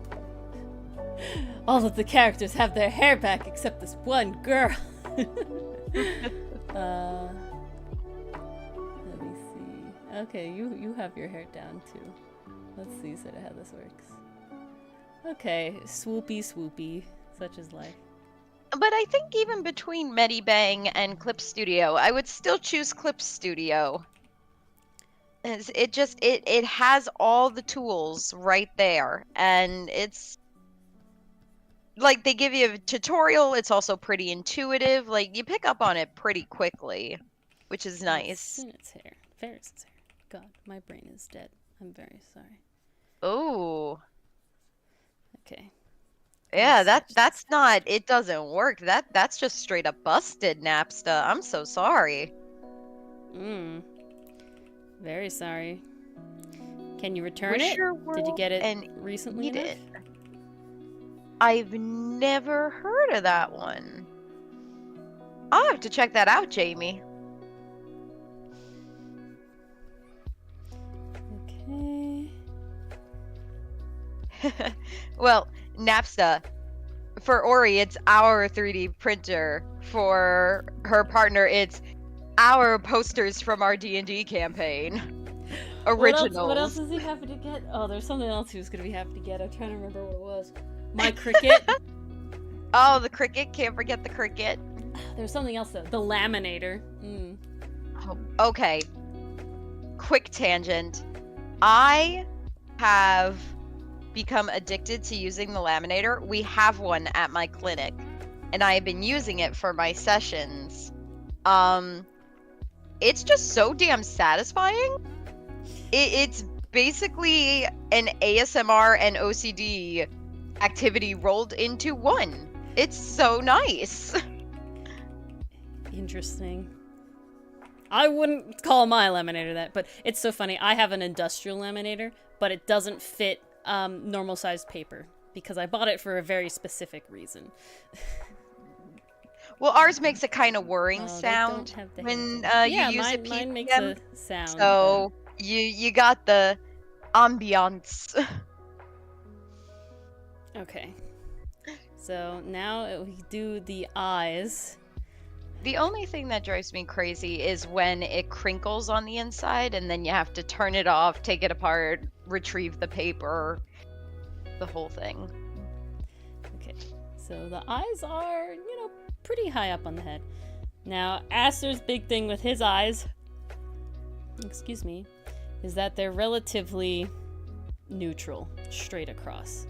All of the characters have their hair back except this one girl. Let me see. Okay, you have your hair down too. Let's see sort of how this works. Okay, swoopy, such is life. But I think even between Medibang and Clip Studio, I would still choose Clip Studio. It has all the tools right there, and it's like they give you a tutorial. It's also pretty intuitive. Like you pick up on it pretty quickly, which is nice. Its hair. Ferris's hair. God, my brain is dead. I'm very sorry. Oh. Okay. Yeah, that's not. It doesn't work. That's just straight up busted, Napsta. I'm so sorry. Very sorry. Can you return Wish it? your Did you get it and recently eat enough? it. I've never heard of that one. I'll have to check that out, Jamie. Okay. Well, Napsta, for Ori, it's our 3D printer. For her partner, it's our posters from our D&D campaign. Originals. What else does he happen to get? Oh, there's something else he was gonna be happy to get. I'm trying to remember what it was. My cricket. Oh, the cricket. Can't forget the cricket. There's something else though. The laminator. Oh, okay. Quick tangent. I have become addicted to using the laminator. We have one at my clinic, and I have been using it for my sessions. It's just so damn satisfying. It's basically an ASMR and OCD activity rolled into one. It's so nice. Interesting. I wouldn't call my laminator that, but it's so funny. I have an industrial laminator, but it doesn't fit normal sized paper because I bought it for a very specific reason. Well, ours makes a kind of whirring Oh, sound when you use a mine makes PPM, a sound. so you got the ambiance. Okay. So now we do the eyes. The only thing that drives me crazy is when it crinkles on the inside and then you have to turn it off, take it apart, retrieve the paper, the whole thing. Okay, so the eyes are, you know, pretty high up on the head. Now, Aster's big thing with his eyes, excuse me, is that they're relatively neutral, straight across.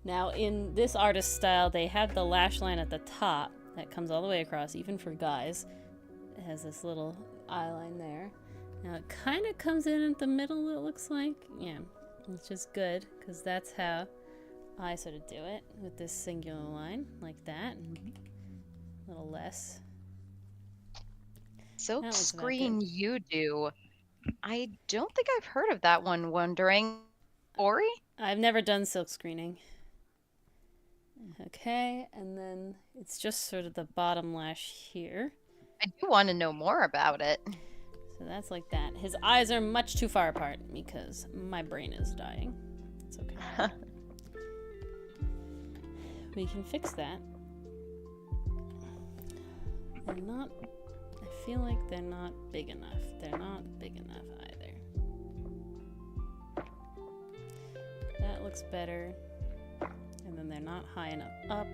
Now, in this artist style, they have the lash line at the top that comes all the way across, even for guys. It has this little eye line there. Now, it kind of comes in at the middle, it looks like. Yeah, which is good, because that's how I sort of do it, with this singular line, like that. A little less. Silk screen you do. I don't think I've heard of that one, Wondering. Ori? I've never done silk screening. Okay, and then it's just sort of the bottom lash here. I do want to know more about it. So that's like that. His eyes are much too far apart because my brain is dying. It's okay. We can fix that. They're not... I feel like they're not big enough. They're not big enough either. That looks better. And then they're not high enough up.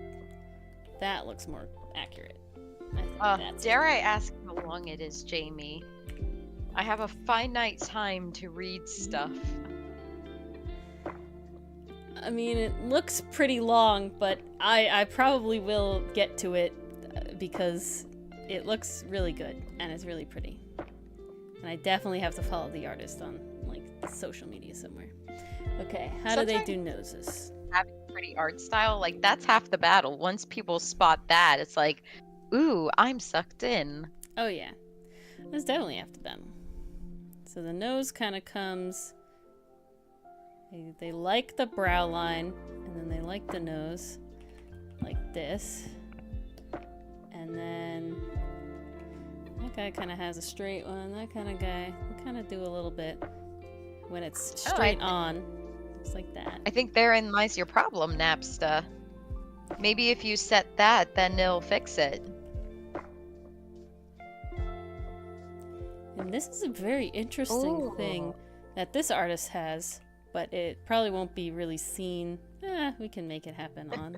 That looks more accurate. Dare I ask how long it is, Jamie? I have a finite time to read stuff. I mean, it looks pretty long, but I probably will get to it because it looks really good and it's really pretty. And I definitely have to follow the artist on like social media somewhere. Okay, how do they do noses? Having pretty art style, like that's half the battle. Once people spot that, it's like, ooh, I'm sucked in. Oh yeah, that's definitely half the battle. So the nose kind of comes. They like the brow line, and then they like the nose, like this. And then that guy kind of has a straight one. That kind of guy, we kind of do a little bit when it's straight on. It's like that. I think therein lies your problem, Napsta. Maybe if you set that, then it'll fix it. And this is a very interesting thing that this artist has, but it probably won't be really seen. We can make it happen on.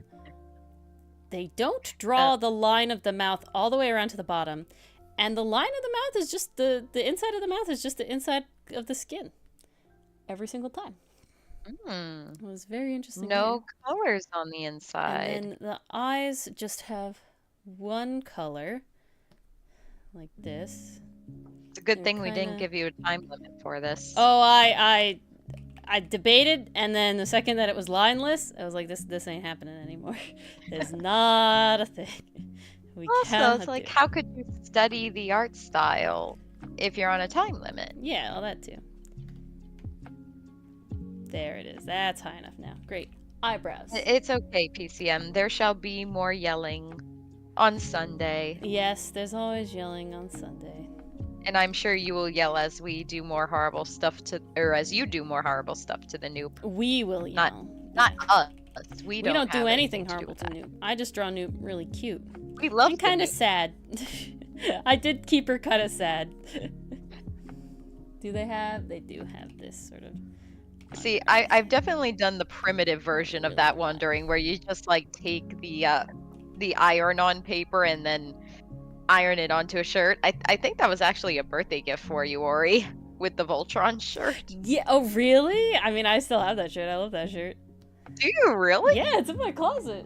They don't draw the line of the mouth all the way around to the bottom. And the line of the mouth is just the inside of the mouth is just the inside of the skin. Every single time. It was very interesting. No colors on the inside. And then the eyes just have one color. Like this. It's a good thing we didn't give you a time limit for this. Oh, I debated, and then the second that it was lineless, I was like, this ain't happening anymore. It's not a thing. Also, it's like, how could you study the art style if you're on a time limit? Yeah, all that too. There it is. That's high enough now. Great. Eyebrows. It's okay, PCM. There shall be more yelling on Sunday. Yes, there's always yelling on Sunday. And I'm sure you will yell as we do more horrible stuff as you do more horrible stuff to the noob. We will yell. Not us. We don't do anything horrible to Noob. I just draw Noob really cute. We love and kind of sad. I did keep her kind of sad. They do have this sort of... See, I've definitely done the primitive version of that wandering where you just like take the iron-on paper and then iron it onto a shirt. I think that was actually a birthday gift for you, Ori, with the Voltron shirt. Yeah. Oh, really? I mean, I still have that shirt. I love that shirt. Do you really? Yeah, it's in my closet.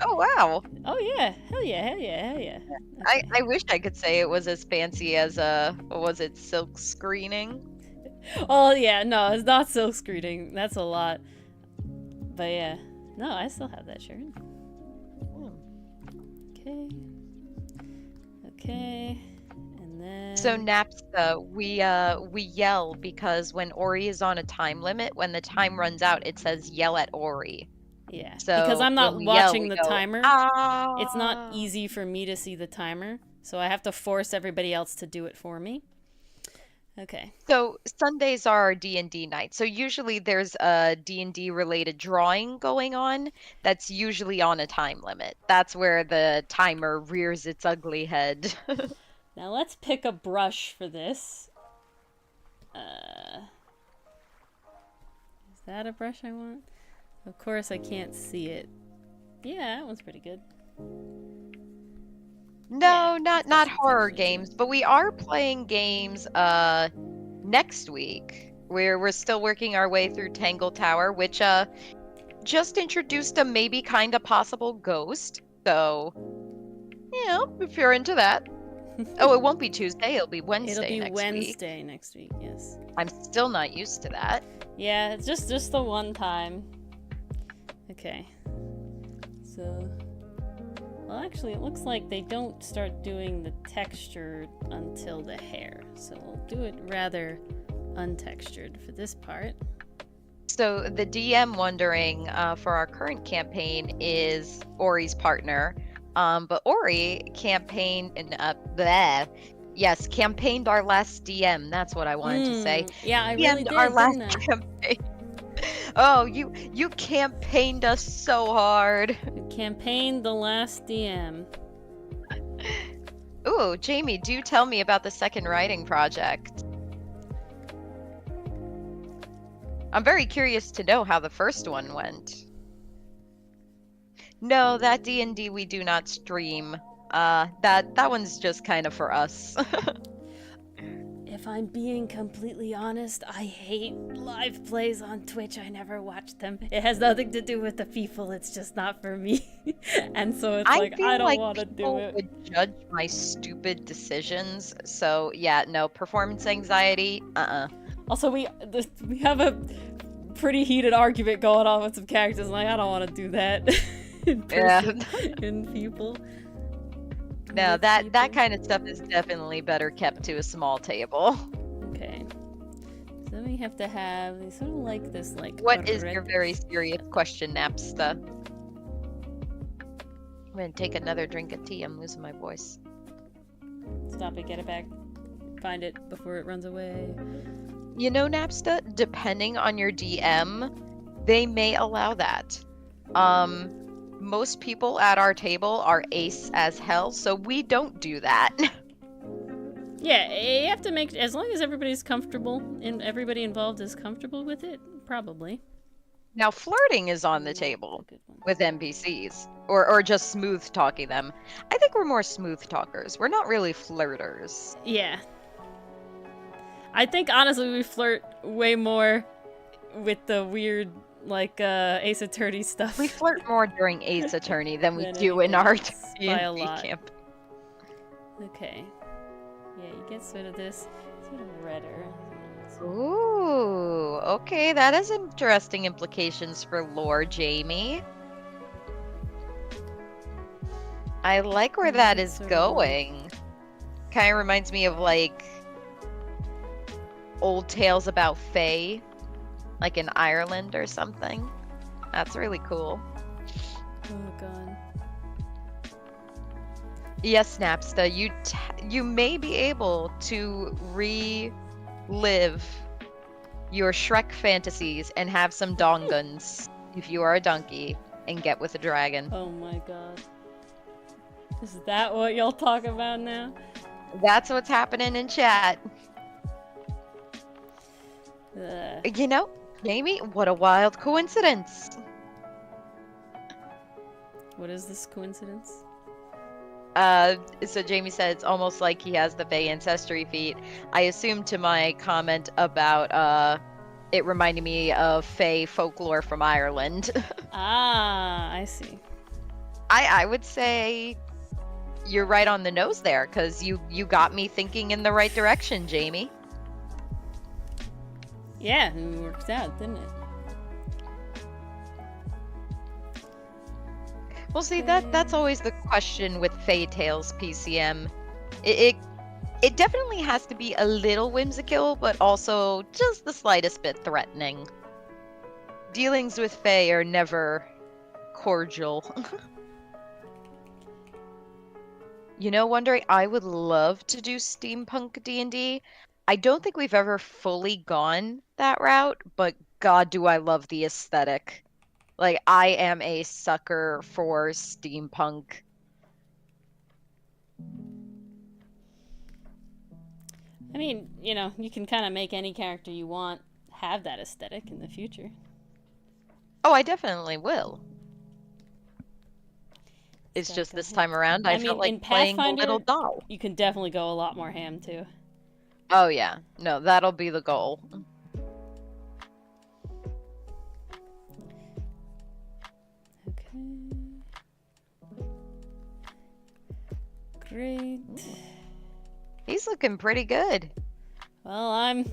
Oh, wow. Oh, yeah. Hell yeah, hell yeah, hell yeah. Okay. I wish I could say it was as fancy as, what was it, silk screening? Oh, yeah, no, it's not silk screening. That's a lot. But yeah. No, I still have that shirt. Okay. Okay. And then... So, Napsta, we yell because when Ori is on a time limit, when the time runs out, it says yell at Ori. Yeah, so because I'm not watching the timer. Ah! It's not easy for me to see the timer, so I have to force everybody else to do it for me. Okay. So Sundays are D&D night. So usually there's a D&D related drawing going on that's usually on a time limit. That's where the timer rears its ugly head. Now let's pick a brush for this. Is that a brush I want? Of course I can't see it. Yeah, that one's pretty good. No, yeah, not horror games, but we are playing games next week. We're still working our way through Tangle Tower, which just introduced a maybe kind of possible ghost. So, you know, if you're into that. Oh, it won't be Tuesday, it'll be Wednesday next week. It'll be Wednesday next week, yes. I'm still not used to that. Yeah, it's just the one time. Okay. So, well, actually, it looks like they don't start doing the texture until the hair. So we'll do it rather untextured for this part. So the DM wondering for our current campaign is Ori's partner. But Ori campaigned campaigned our last DM. That's what I wanted to say. Yeah, I really did. Our last campaign. Oh, you campaigned us so hard. We campaigned the last DM. Ooh, Jamie, do tell me about the second writing project. I'm very curious to know how the first one went. No, that D&D we do not stream. That one's just kind of for us. If I I'm being completely honest, I hate live plays on Twitch. I never watch them. It has nothing to do with the people. It's just not for me. And so it's I I feel don't like want to do people it. would judge my stupid decisions. So yeah, no, performance anxiety, Also, we have a pretty heated argument going on with some characters. Like, I don't want to do that in person, in people. No, that kind of stuff is definitely better kept to a small table. Okay. So then we have to have sort of like this, like. What is your very serious question, Napsta? I'm gonna take another drink of tea. I'm losing my voice. Stop it. Get it back. Find it before it runs away. You know, Napsta, depending on your DM, they may allow that. Most people at our table are ace as hell, so we don't do that. Yeah, you have to make, as long as everybody's comfortable and everybody involved is comfortable with it, probably. Now, flirting is on the table with NPCs, or just smooth talking them. I think we're more smooth talkers. We're not really flirters. Yeah. I think, honestly, we flirt way more with the weird, like, Ace Attorney stuff. We flirt more during Ace Attorney than we do in our D&D camp. Okay. Yeah, you get sort of this, sort of redder. Ooh, okay, that has interesting implications for lore, Jamie. I like where that is going. Kind of reminds me of, like, old tales about Fae, like in Ireland or something. That's really cool. Oh god. Yes, Napsta, you may be able to relive your Shrek fantasies and have some donguns if you are a donkey and get with a dragon. Oh my god. Is that what y'all talk about now? That's what's happening in chat. You know, Jamie, what a wild coincidence. What is this coincidence? So Jamie said it's almost like he has the Fae ancestry feat. I assume to my comment about it reminded me of Fae folklore from Ireland. Ah, I see. I would say you're right on the nose there, because you got me thinking in the right direction, Jamie. Yeah, it worked out, didn't it? Well, see, that's always the question with Fae Tales PCM. It definitely has to be a little whimsical, but also just the slightest bit threatening. Dealings with Fae are never cordial. You know, wondering, I would love to do steampunk D&D. I don't think we've ever fully gone that route, but god, do I love the aesthetic. Like, I am a sucker for steampunk. I mean, you know, you can kind of make any character you want have that aesthetic in the future. Oh, I definitely will. It's just this time around, I felt like playing a little doll. You can definitely go a lot more ham, too. Oh, yeah. No, that'll be the goal. Great. He's looking pretty good. Well,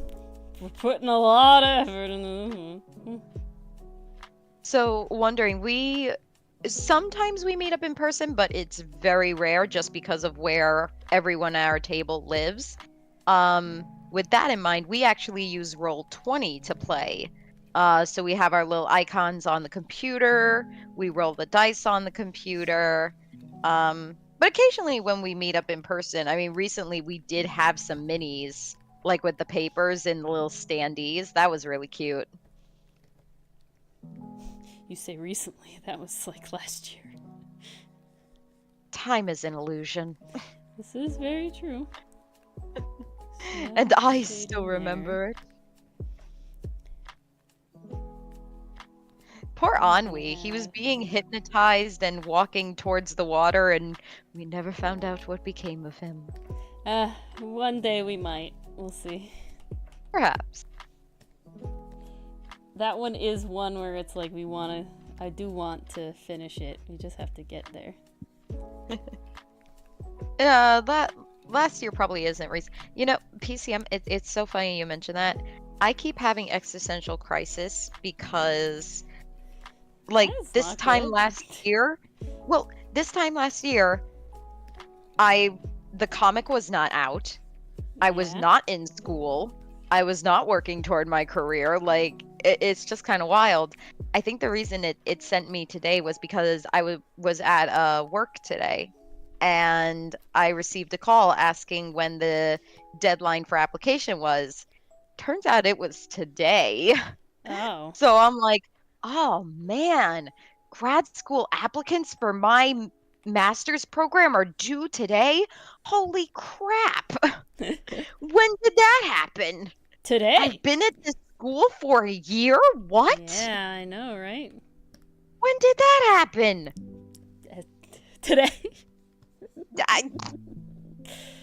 we're putting a lot of effort in this. So, wondering, sometimes we meet up in person, but it's very rare just because of where everyone at our table lives. With that in mind, we actually use Roll20 to play. So we have our little icons on the computer, we roll the dice on the computer, but occasionally when we meet up in person, I mean, recently we did have some minis, like with the papers and the little standees. That was really cute. You say recently, that was like last year. Time is an illusion. This is very true. And I still remember it. Poor Ennui. He was being hypnotized and walking towards the water, and we never found out what became of him. One day we might. We'll see. Perhaps. That one is one where it's like I do want to finish it. We just have to get there. That last year probably isn't recent. You know, PCM, it's so funny you mention that. I keep having existential crisis because, like, this time last year, the comic was not out. I was not in school. I was not working toward my career. Like, it's just kind of wild. I think the reason it sent me today was because I was at work today, and I received a call asking when the deadline for application was. Turns out it was today. Oh. So I'm like, oh man, grad school applicants for my master's program are due today? Holy crap. When did that happen? Today. I've been at this school for a year? What? Yeah, I know, right? When did that happen? Today.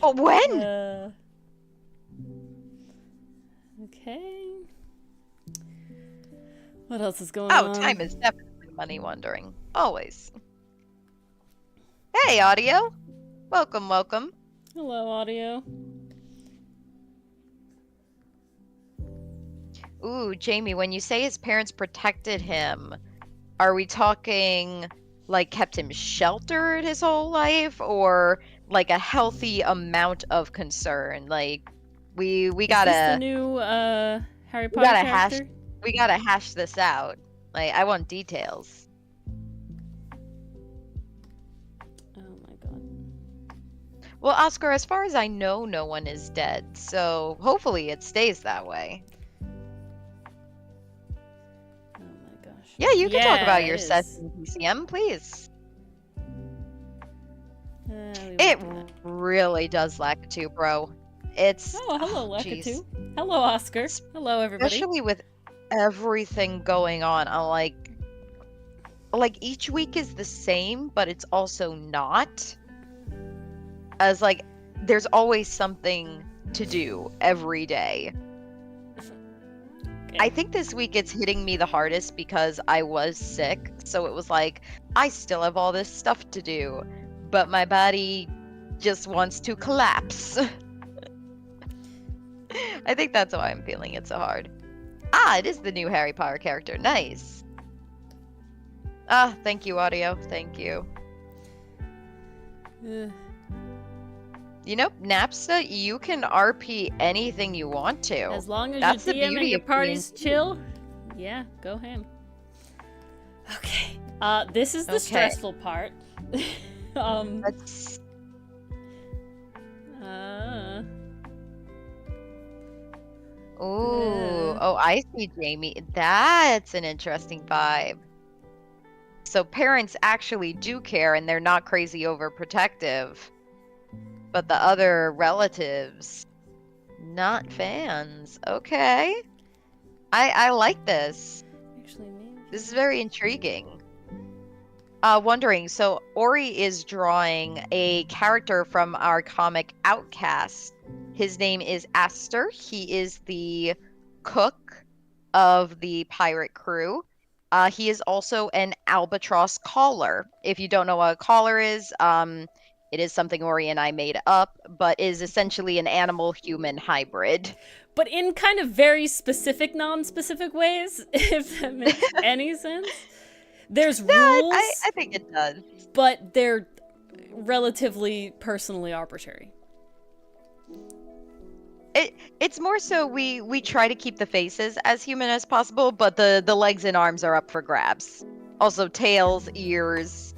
When? Okay. What else is going on? Oh, time is definitely money wandering. Always. Hey, Audio. Welcome, welcome. Hello, Audio. Ooh, Jamie, when you say his parents protected him, are we talking like kept him sheltered his whole life, or like a healthy amount of concern? Like we gotta. Is this the new Harry Potter character? We gotta hash this out. Like, I want details. Oh my god. Well, Oscar, as far as I know, no one is dead, so hopefully it stays that way. Oh my gosh. Yeah, you can talk about your session, PCM, please. It really does Lakitu, bro. It's... Oh, hello, Lakitu. Hello, Oscar. Hello, everybody. Especially with everything going on, I'm like each week is the same, but it's also not. As like, there's always something to do every day. Okay. I think this week it's hitting me the hardest because I was sick, so it was like, I still have all this stuff to do, but my body just wants to collapse. I think that's why I'm feeling it so hard. Ah, it is the new Harry Potter character. Nice. Ah, thank you, Audio. Thank you. You know, Napsta, you can RP anything you want to. As long as your DM and your party's chill. Yeah, go ham. Okay. This is the stressful part. Let's... Ooh, oh, I see, Jamie. That's an interesting vibe. So parents actually do care and they're not crazy overprotective. But the other relatives, not fans. Okay. I like this. Actually, maybe. This is very intriguing. Wondering, so Ori is drawing a character from our comic Outcaste. His name is Aster. He is the cook of the pirate crew. He is also an albatross collar. If you don't know what a collar is, it is something Ori and I made up, but is essentially an animal-human hybrid. But in kind of very specific, non-specific ways, if that makes any sense. There's rules. I think it does. But they're relatively personally arbitrary. It's more so we try to keep the faces as human as possible, but the legs and arms are up for grabs. Also tails, ears.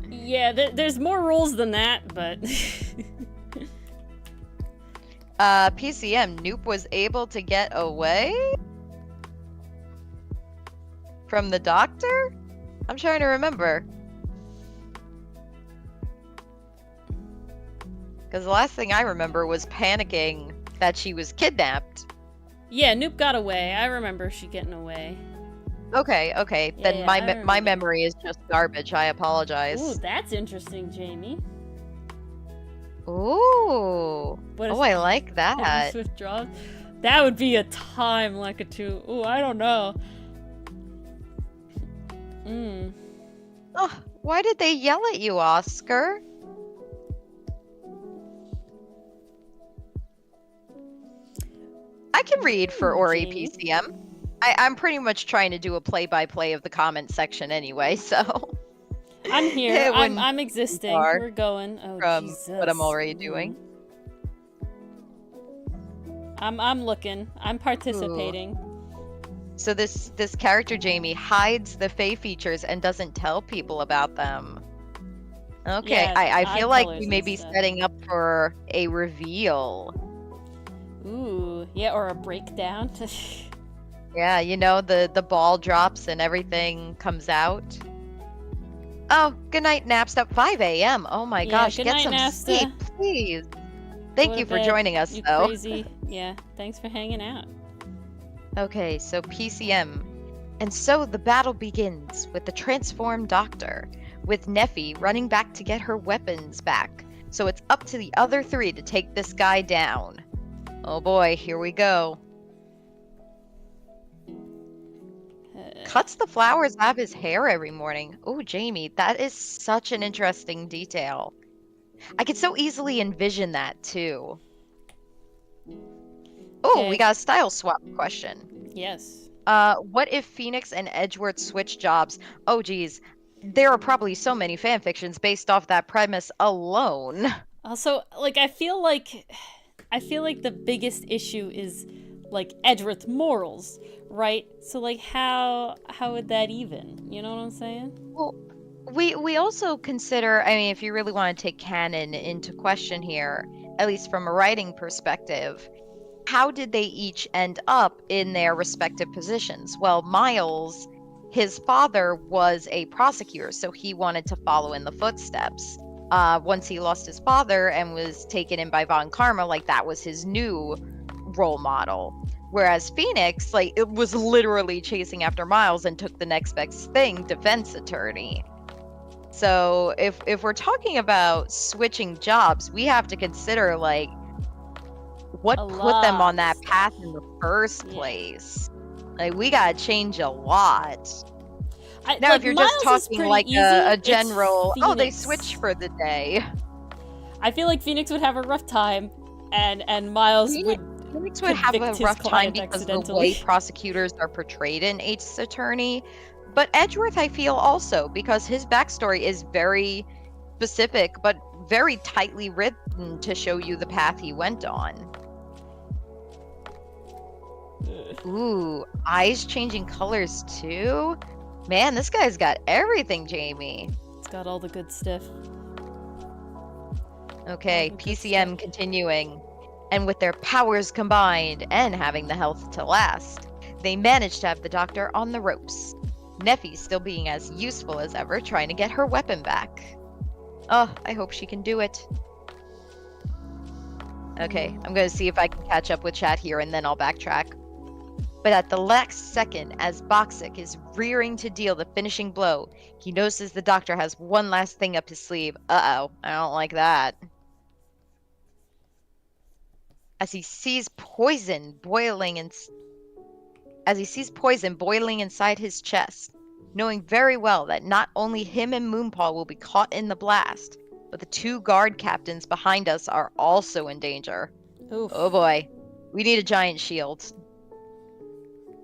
Yeah, there's more rules than that, but... PCM, Noop was able to get away? From the doctor? I'm trying to remember. Because the last thing I remember was panicking that she was kidnapped. Yeah, Noop got away. I remember she getting away. Okay. Yeah, then my memory is just garbage. I apologize. Ooh, that's interesting, Jamie. Ooh. What if Oh, I like Taylor that. Swift draws? That would be a time like a two. Ooh, I don't know. Oh, why did they yell at you, Oscar? I can read for Ori Jamie. PCM. I'm pretty much trying to do a play-by-play of the comment section anyway, so. I'm here. It wouldn't I'm be existing. far We're going. Oh from Jesus. what I'm already doing. I'm looking. I'm participating. So this character Jamie hides the Fae features and doesn't tell people about them. Okay, Yeah, I feel like colors we may and be stuff. setting up for a reveal. Ooh, yeah, or a breakdown. Yeah, you know, the ball drops and everything comes out. Oh, good night, Napsta. 5 a.m. Oh my Yeah, gosh, good get night, some Napsta. sleep, please. Thank Go you to for bed, joining us, you though. crazy. Yeah, thanks for hanging out. Okay, so PCM. And so the battle begins with the transformed doctor, with Neffy running back to get her weapons back. So it's up to the other three to take this guy down. Oh boy, here we go. Cuts the flowers out of his hair every morning. Oh, Jamie, that is such an interesting detail. I could so easily envision that, too. Oh, Okay. we got a style swap question. Yes. What if Phoenix and Edgeworth switch jobs? Oh, geez. There are probably so many fanfictions based off that premise alone. Also, like, I feel like the biggest issue is like Edgeworth morals, right? So like how would that even? You know what I'm saying? Well, we also consider, I mean, if you really want to take canon into question here, at least from a writing perspective, how did they each end up in their respective positions? Well, Miles, his father was a prosecutor, so he wanted to follow in the footsteps. Once he lost his father and was taken in by Von Karma, like that was his new role model. Whereas Phoenix, like, it was literally chasing after Miles and took the next best thing, defense attorney. So if we're talking about switching jobs, we have to consider like what put them on that path in the first place. Like we gotta change a lot. Now, like, if you're Miles just talking like a general, oh, they switch for the day. I feel like Phoenix would have a rough time, and Miles Phoenix would have a rough time because of the way prosecutors are portrayed in Ace Attorney. But Edgeworth, I feel also, because his backstory is very specific, but very tightly written to show you the path he went on. Ooh, eyes changing colors too? Man, this guy's got everything, Jamie. It's got all the good stuff. Okay, PCM continuing. And with their powers combined and having the health to last, they managed to have the doctor on the ropes. Neffy still being as useful as ever, trying to get her weapon back. Oh, I hope she can do it. Okay, I'm going to see if I can catch up with chat here and then I'll backtrack. But at the last second, as Boxic is rearing to deal the finishing blow, he notices the doctor has one last thing up his sleeve. Uh-oh, I don't like that. As he sees poison boiling inside his chest, knowing very well that not only him and Moonpaw will be caught in the blast, but the two guard captains behind us are also in danger. Oof. Oh boy, we need a giant shield.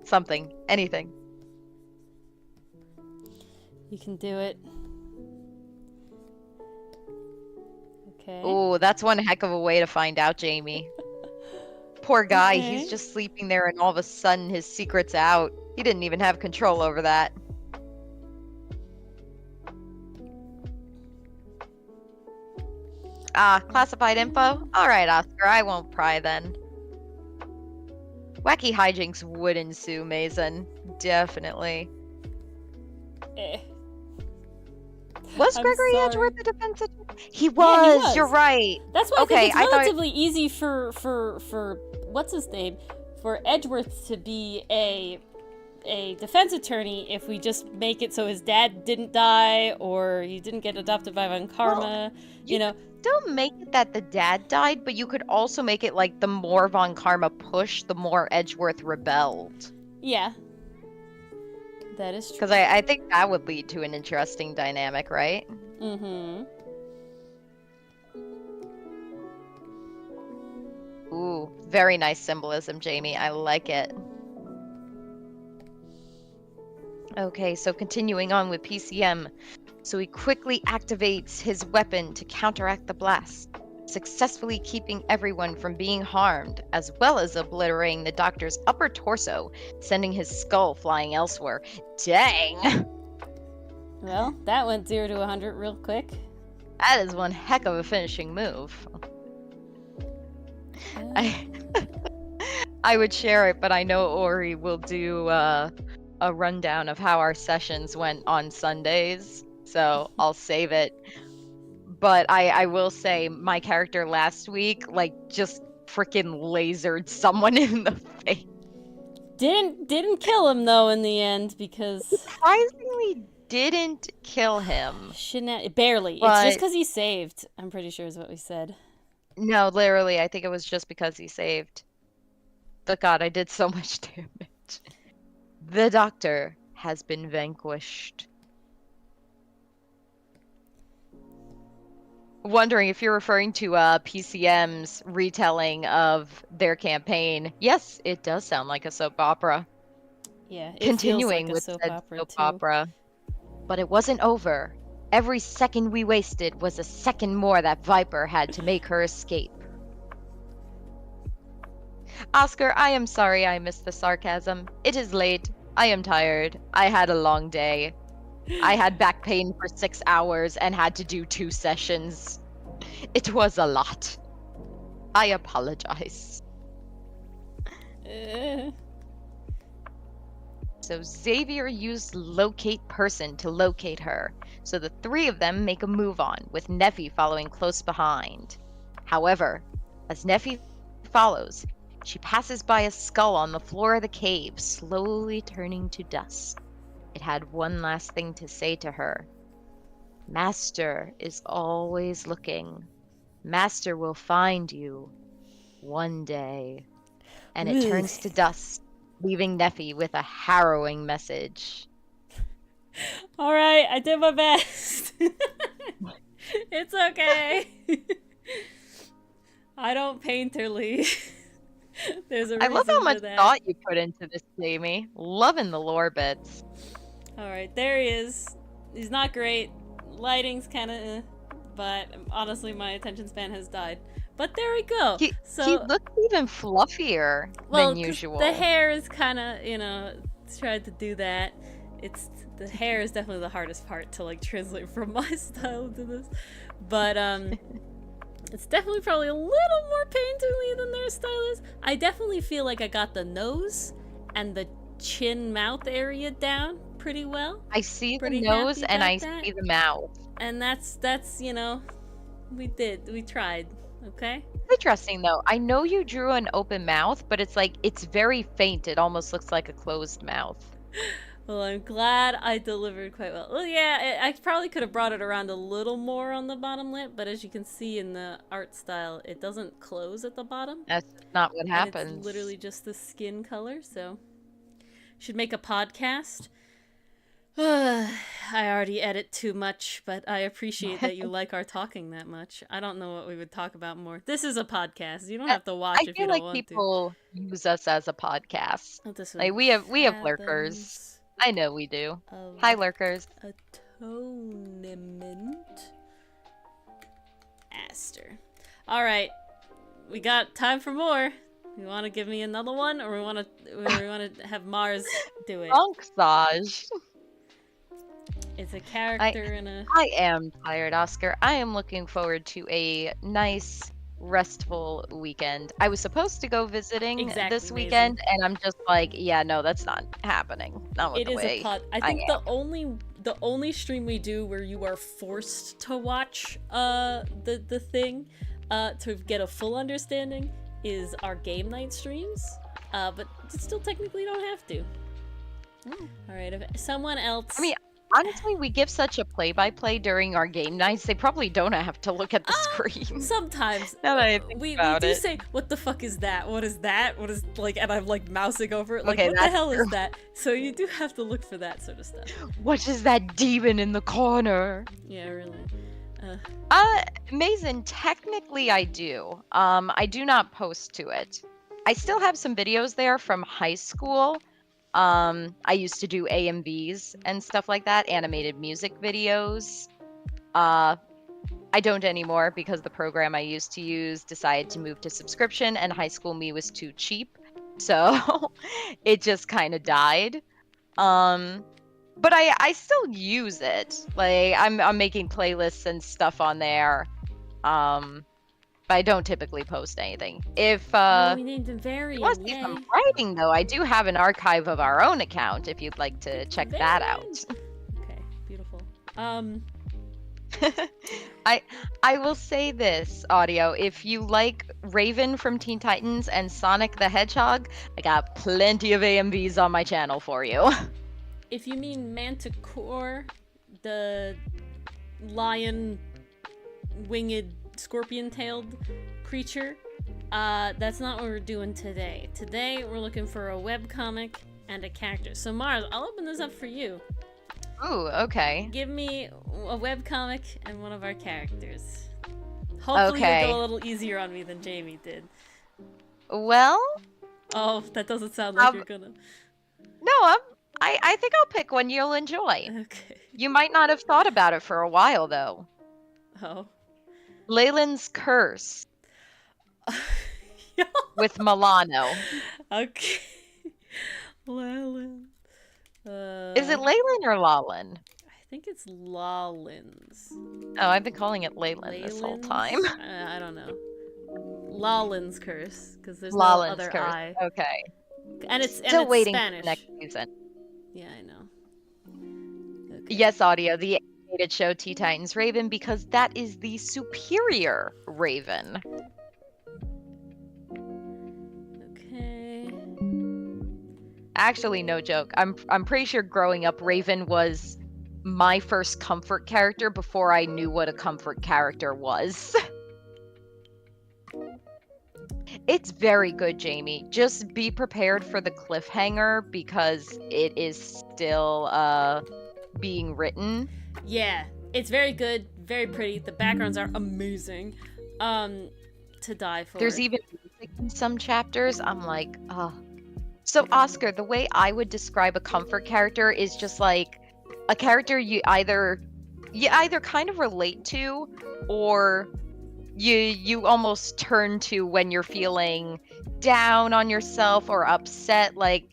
Something, anything. You can do it. Okay. Oh, that's one heck of a way to find out, Jamie. Poor guy, he's just sleeping there and all of a sudden his secret's out. He didn't even have control over that. Ah, classified info? Alright, Oscar, I won't pry then. Wacky hijinks would ensue, Mason. Definitely. Was Gregory Edgeworth the defense attorney? He was, you're right. That's why I think it's relatively easy for what's his name? For Edgeworth to be a a defense attorney if we just make it so his dad didn't die or he didn't get adopted by Von Karma. You know, still make it that the dad died, but you could also make it like the more Von Karma pushed, the more Edgeworth rebelled. Yeah. That is true. Because I think that would lead to an interesting dynamic, right? Mm-hmm. Ooh, very nice symbolism, Jamie. I like it. Okay, so continuing on with PCM. So he quickly activates his weapon to counteract the blast, successfully keeping everyone from being harmed, as well as obliterating the doctor's upper torso, sending his skull flying elsewhere. Dang! Well, that went 0 to 100 real quick. That is one heck of a finishing move. I would share it, but I know Ori will do a rundown of how our sessions went on Sundays, so I'll save it. But I will say my character last week, like, just freaking lasered someone in the face. Didn't kill him though in the end because Surprisingly didn't kill him. barely. But... It's just because he saved. I'm pretty sure is what we said. No, literally, I think it was just because he saved. But God, I did so much damage. The doctor has been vanquished. Wondering if you're referring to PCM's retelling of their campaign. Yes, it does sound like a soap opera. Yeah, it Continuing feels like with a soap opera. But it wasn't over. Every second we wasted was a second more that Viper had to make her escape. Oscar, I am sorry I missed the sarcasm. It is late. I am tired. I had a long day. I had back pain for 6 hours and had to do 2 sessions. It was a lot. I apologize. So Xavier used locate person to locate her. So the 3 of them make a move on, with Neffy following close behind. However, as Neffy follows, she passes by a skull on the floor of the cave, slowly turning to dust. It had one last thing to say to her. Master is always looking. Master will find you one day. And it turns to dust, leaving Neffy with a harrowing message. All right, I did my best. It's okay. I don't painterly. There's a reason I love how much for that. thought you put into this, Jamie. Loving the lore bits. All right, there he is. He's not great. Lighting's kind of, but honestly, my attention span has died. But there we go. He looks even fluffier than usual. The hair is kind of, tried to do that. The hair is definitely the hardest part to like translate from my style to this. But it's definitely probably a little more painterly than their style is. I definitely feel like I got the nose and the chin mouth area down pretty well. I see the nose and I see the mouth. And that's we tried, okay? Interesting though. I know you drew an open mouth, but it's very faint. It almost looks like a closed mouth. Well, I'm glad I delivered quite well. Well, yeah, I probably could have brought it around a little more on the bottom lip, but as you can see in the art style, it doesn't close at the bottom. That's not what happens. It's literally just the skin color, so... Should make a podcast. I already edit too much, but I appreciate that you like our talking that much. I don't know what we would talk about more. This is a podcast. You don't have to watch if you don't want to. I feel like people use us as a podcast. Like we have lurkers. I know we do. Hi, lurkers. Atonement. Aster. All right, we got time for more. You want to give me another one, or we want to have Mars do it? Funksage. It's a character in a... I am tired, Oscar. I am looking forward to a nice, restful weekend. I was supposed to go visiting this weekend, and I'm just like, yeah, no, that's not happening. Not with the way I think the only stream we do where you are forced to watch the thing to get a full understanding is our game night streams. But still technically don't have to. All right, if someone else. I mean, honestly, we give such a play-by-play during our game nights. They probably don't have to look at the screen. Sometimes Now that I think we about do it. say, "What the fuck is that? What is that? What is like?" And I'm like mousing over it, like, Okay, "What the that's hell true. is that?" So you do have to look for that sort of stuff. What is that demon in the corner? Yeah, really. Mason, technically I do. I do not post to it. I still have some videos there from high school. I used to do AMVs and stuff like that, animated music videos. I don't anymore because the program I used to use decided to move to subscription and high school me was too cheap. So it just kind of died. But I still use it. Like I'm making playlists and stuff on there. But I don't typically post anything. If Oh, we named him you Varian. want to see Yay. some writing though, I do have an archive of our own account if you'd like to check that out. Okay, beautiful. I will say this, Audio. If you like Raven from Teen Titans and Sonic the Hedgehog, I got plenty of AMVs on my channel for you. If you mean Manticore, the lion winged scorpion-tailed creature, that's not what we're doing today. Today we're looking for a webcomic and a character. So Mars, I'll open this up for you. Ooh, okay. Give me a webcomic and one of our characters. Hopefully Okay. you'll go a little easier on me than Jamie did. Well, Oh, that doesn't sound like you're gonna. no, I think I'll pick one you'll enjoy. Okay. You might not have thought about it for a while though. Oh. Leyland's Curse Yo. with Milano. Okay. Leyland. Is it Leyland or Lawlin? I think it's Lawlins. Oh, I've been calling it Leyland this whole time. I don't know. Lawlin's Curse, because there's Lawlin's no other Curse. I. Okay. And it's Still waiting Spanish. for next season. Yeah, I know. Okay. Yes, Audio, the animated show Teen Titans Raven, because that is the superior Raven. Okay. Actually, no joke. I'm pretty sure growing up, Raven was my first comfort character before I knew what a comfort character was. It's very good, Jamie. Just be prepared for the cliffhanger because it is still being written. Yeah, it's very good, very pretty. The backgrounds are amazing. To die for. There's even music in some chapters. I'm like, oh. So Oscar, the way I would describe a comfort character is just like a character you either kind of relate to or you almost turn to when you're feeling down on yourself or upset. Like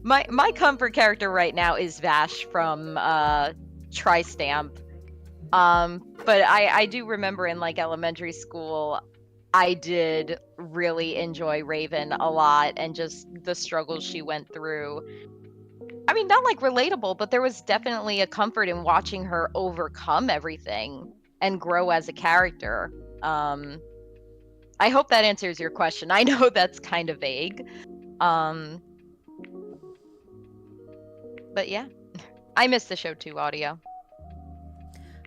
my comfort character right now is Vash from Tri-Stamp. But I do remember in like elementary school I did really enjoy Raven a lot and just the struggles she went through. I mean, not like relatable, but there was definitely a comfort in watching her overcome everything and grow as a character. I hope that answers your question. I know that's kind of vague. But yeah, I miss the show too, Audio.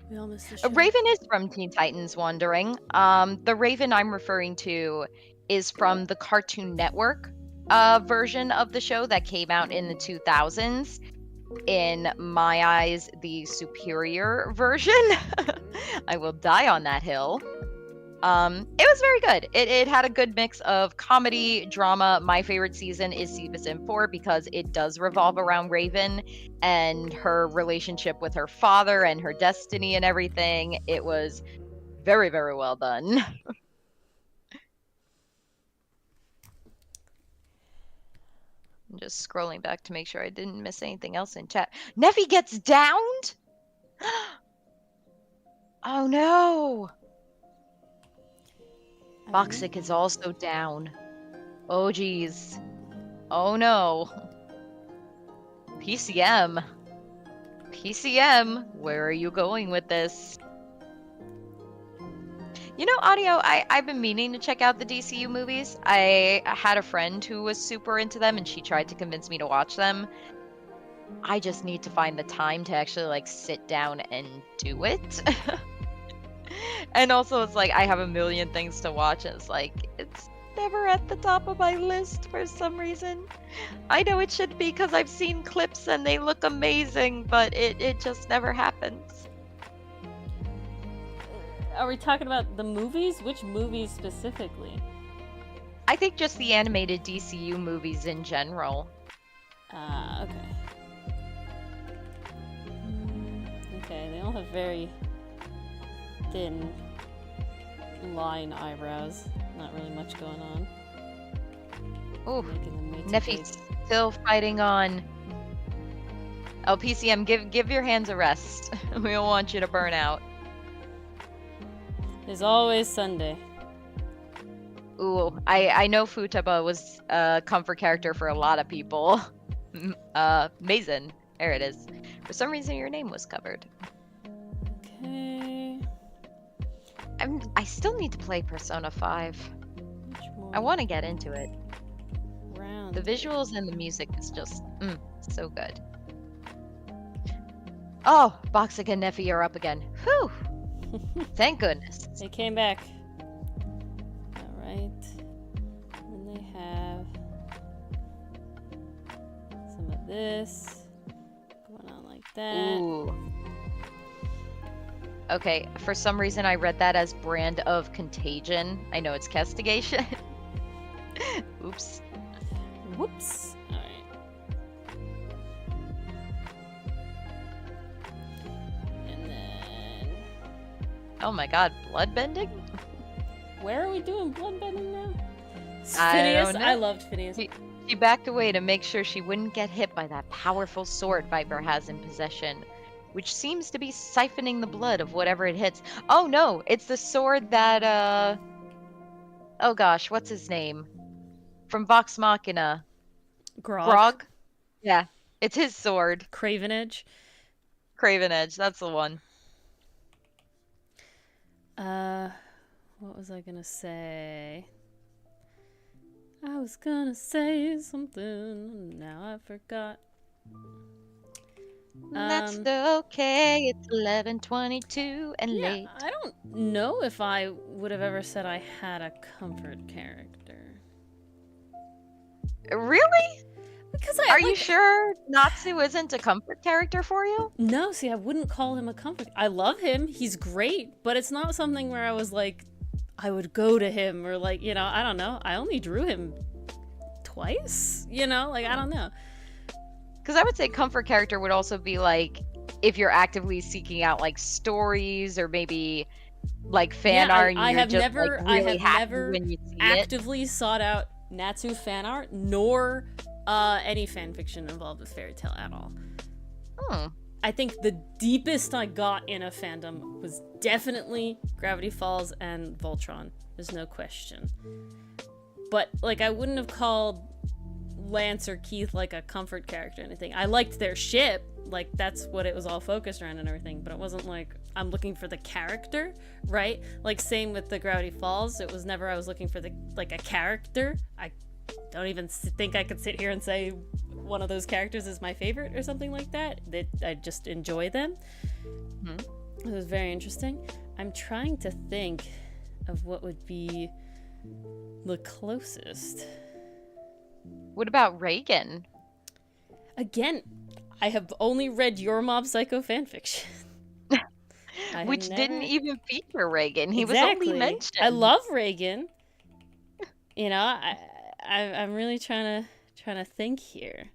We all miss the show. Raven is from Teen Titans Wandering. The Raven I'm referring to is from the Cartoon Network version of the show that came out in the 2000s. In my eyes, the superior version. I will die on that hill. It was very good. It had a good mix of comedy, drama. My favorite season is season 4 because it does revolve around Raven and her relationship with her father and her destiny and everything. It was very, very well done. I'm just scrolling back to make sure I didn't miss anything else in chat. Neffy gets downed? Oh no! Boxic is also down. Oh geez. Oh no. PCM. PCM, where are you going with this? You know, Audio, I've been meaning to check out the DCU movies. I had a friend who was super into them and she tried to convince me to watch them. I just need to find the time to actually like sit down and do it. And also it's like I have a million things to watch and it's like it's never at the top of my list for some reason. I know it should be because I've seen clips and they look amazing, but it just never happens. Are we talking about the movies? Which movies specifically? I think just the animated DCU movies in general. Okay. Okay, they all have very thin line eyebrows. Not really much going on. Ooh, Making them way too Neffy's big. still fighting on. Oh, PCM, give your hands a rest. We don't want you to burn out. There's always Sunday. Ooh, I know Futaba was a comfort character for a lot of people. Mazen, there it is. For some reason, your name was covered. Okay. I still need to play Persona 5. Which more? I want to get into it. Round. The visuals and the music is just so good. Oh, Boxic and Neffy are up again. Whew! Thank goodness. They came back. Alright. And they have some of this going on like that. Ooh. Okay, for some reason I read that as brand of contagion. I know it's castigation. Oops. Whoops. Alright. And then... Oh my god, bloodbending? Where are we doing bloodbending now? I Phineas? don't know. I loved Phineas. She backed away to make sure she wouldn't get hit by that powerful sword Viper has in possession, which seems to be siphoning the blood of whatever it hits. Oh no, it's the sword that, oh gosh, what's his name? From Vox Machina. Grog. Yeah, it's his sword. Craven Edge. Craven Edge, that's the one. What was I gonna say? I was gonna say something, now I forgot. That's okay, it's 11:22 and Yeah, late. I don't know if I would have ever said I had a comfort character. Really? Because Are you sure Natsu isn't a comfort character for you? No, see, I wouldn't call him a comfort. I love him. He's great, but it's not something where I was like, I would go to him or like, you know, I don't know. I only drew him twice, you know, like, I don't know. Because I would say comfort character would also be like if you're actively seeking out like stories or maybe like fan art. And I you're have just, never, like, really I have happy never when you see actively sought out Natsu fan art, nor any fan fiction involved with Fairy Tail at all. I think the deepest I got in a fandom was definitely Gravity Falls and Voltron. There's no question. But, like, I wouldn't have called Lance or Keith, like, a comfort character or anything. I liked their ship. Like, that's what it was all focused around and everything. But it wasn't like, I'm looking for the character, right? Like, same with the Gravity Falls. It was never I was looking for, the like, a character. I don't even think I could sit here and say one of those characters is my favorite or something like that. That I just enjoy them. It was very interesting. I'm trying to think of what would be the closest. What about Reagan? Again, I have only read Your Mob Psycho fanfiction. Which didn't even feature Reagan. He Exactly. was only mentioned. I love Reagan. You know, I'm really trying to think here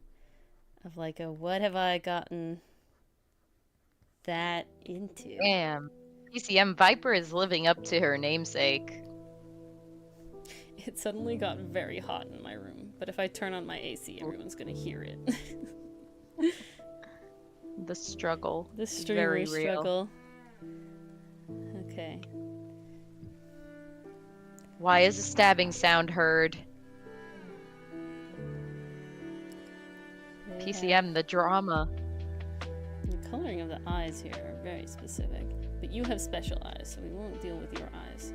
of like what have I gotten that into? Damn. PCM Viper is living up to her namesake. It suddenly got very hot in my room, but if I turn on my AC, everyone's gonna hear it. The struggle. The streamer very real. struggle. Okay. Why is a stabbing sound heard? PCM, the drama. The coloring of the eyes here are very specific, but you have special eyes, so we won't deal with your eyes.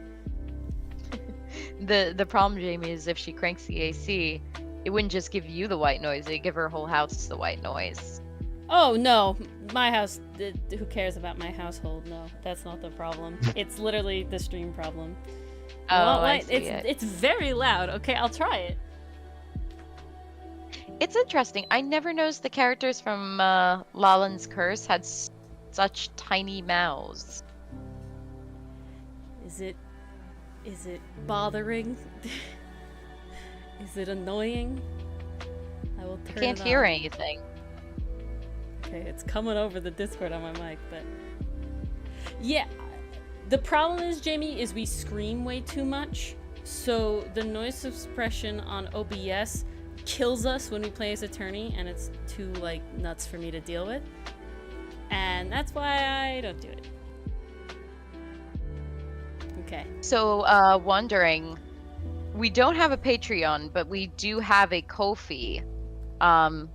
The problem, Jamie, is if she cranks the AC, it wouldn't just give you the white noise, it'd give her whole house the white noise. Oh, no. My house, who cares about my household? No, that's not the problem. It's literally the stream problem. Oh, I see it's very loud. Okay, I'll try it. It's interesting. I never noticed the characters from Lalan's Curse had such tiny mouths. Is it bothering? Is it annoying? I will turn it on. I can't hear anything. Okay, it's coming over the Discord on my mic, but yeah. The problem is, Jamie, is we scream way too much. So the noise suppression on OBS kills us when we play as Attorney, and it's too like nuts for me to deal with. And that's why I don't do it. Okay. So, wondering, we don't have a Patreon, but we do have a Ko-fi,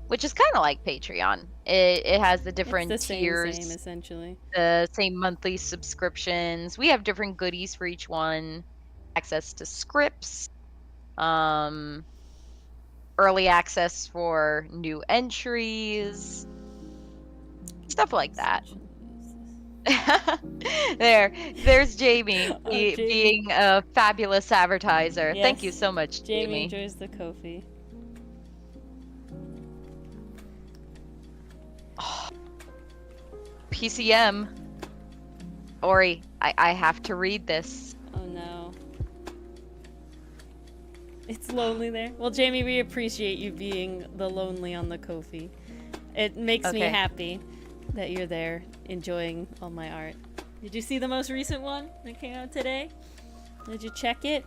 which is kind of like Patreon. It has the different tiers, same, essentially. The same monthly subscriptions. We have different goodies for each one. Access to scripts, early access for new entries, stuff like that. There's Jamie, Jamie being a fabulous advertiser. Yes, thank you so much, Jamie. Jamie enjoys the Ko-fi. Oh. PCM. Ori, I have to read this. Oh no. It's lonely there. Well, Jamie, we appreciate you being the lonely on the Ko-fi. It makes me happy that you're there enjoying all my art. Did you see the most recent one that came out today? Did you check it?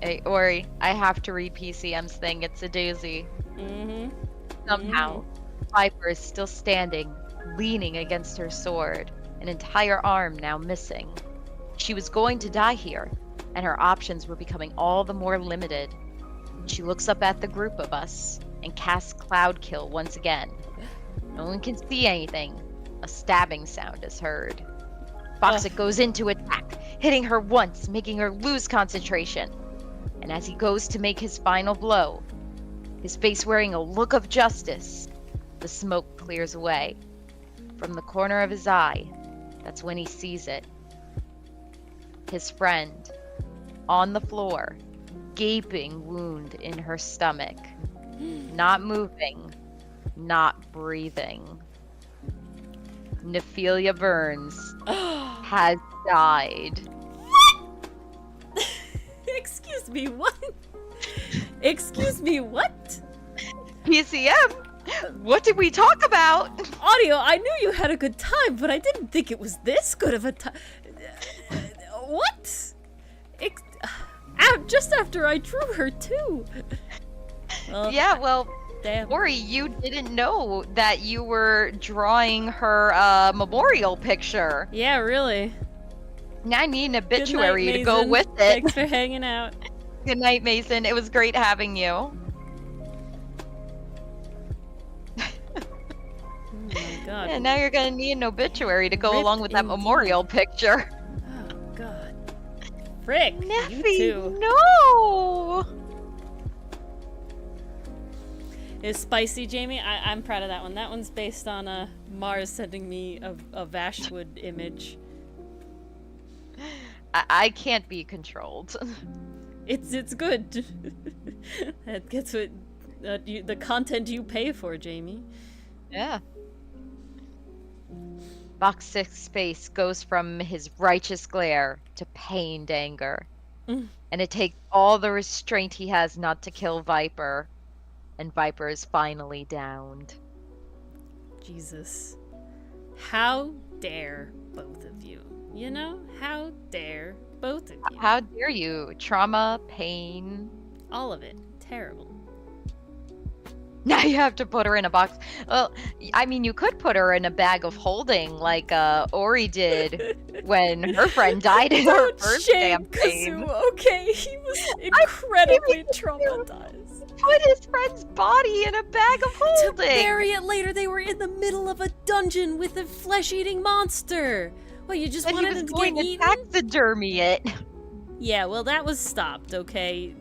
Hey, Ori, I have to read PCM's thing. It's a doozy. Somehow, Viper is still standing, leaning against her sword, an entire arm now missing. She was going to die here, and her options were becoming all the more limited. She looks up at the group of us and casts Cloud Kill once again. No one can see anything. A stabbing sound is heard. Foxit goes into attack, hitting her once, making her lose concentration. And as he goes to make his final blow, his face wearing a look of justice, the smoke clears away. From the corner of his eye, that's when he sees it. His friend, on the floor, gaping wound in her stomach, not moving, not breathing. Nephelia Burns has died. Excuse me, what? Excuse me, what? PCM? What did we talk about? Audio, I knew you had a good time, but I didn't think it was this good of a time. What? Just after I drew her, too. Yeah, well, damn. Ori, you didn't know that you were drawing her memorial picture. Yeah, really. Now I need an obituary Good night, to go Mason. with it. Thanks for hanging out. Good night, Mason. It was great having you. Oh my god. And now you're gonna need an obituary to go Rip along with that indeed. memorial picture. Oh god. Frick, you Neffy, too. no! Is spicy, Jamie? I'm proud of that one. That one's based on Mars sending me a Vashwood image. I can't be controlled. It's good. That gets what the content you pay for, Jamie. Yeah. Box 6 face goes from his righteous glare to pained anger. And it takes all the restraint he has not to kill Viper. And Viper is finally downed. Jesus. How dare both of you? You know? How dare both of you? How dare you? Trauma, pain. All of it. Terrible. Now you have to put her in a box. Well, I mean, you could put her in a bag of holding like Ori did when her friend died in her first campaign. Kazoo, okay? He was incredibly traumatized. Put his friend's body in a bag of holding. To bury it later, they were in the middle of a dungeon with a flesh-eating monster. Well, you just And he wanted was him to going get to eaten? taxidermy it. Yeah, well, that was stopped, okay?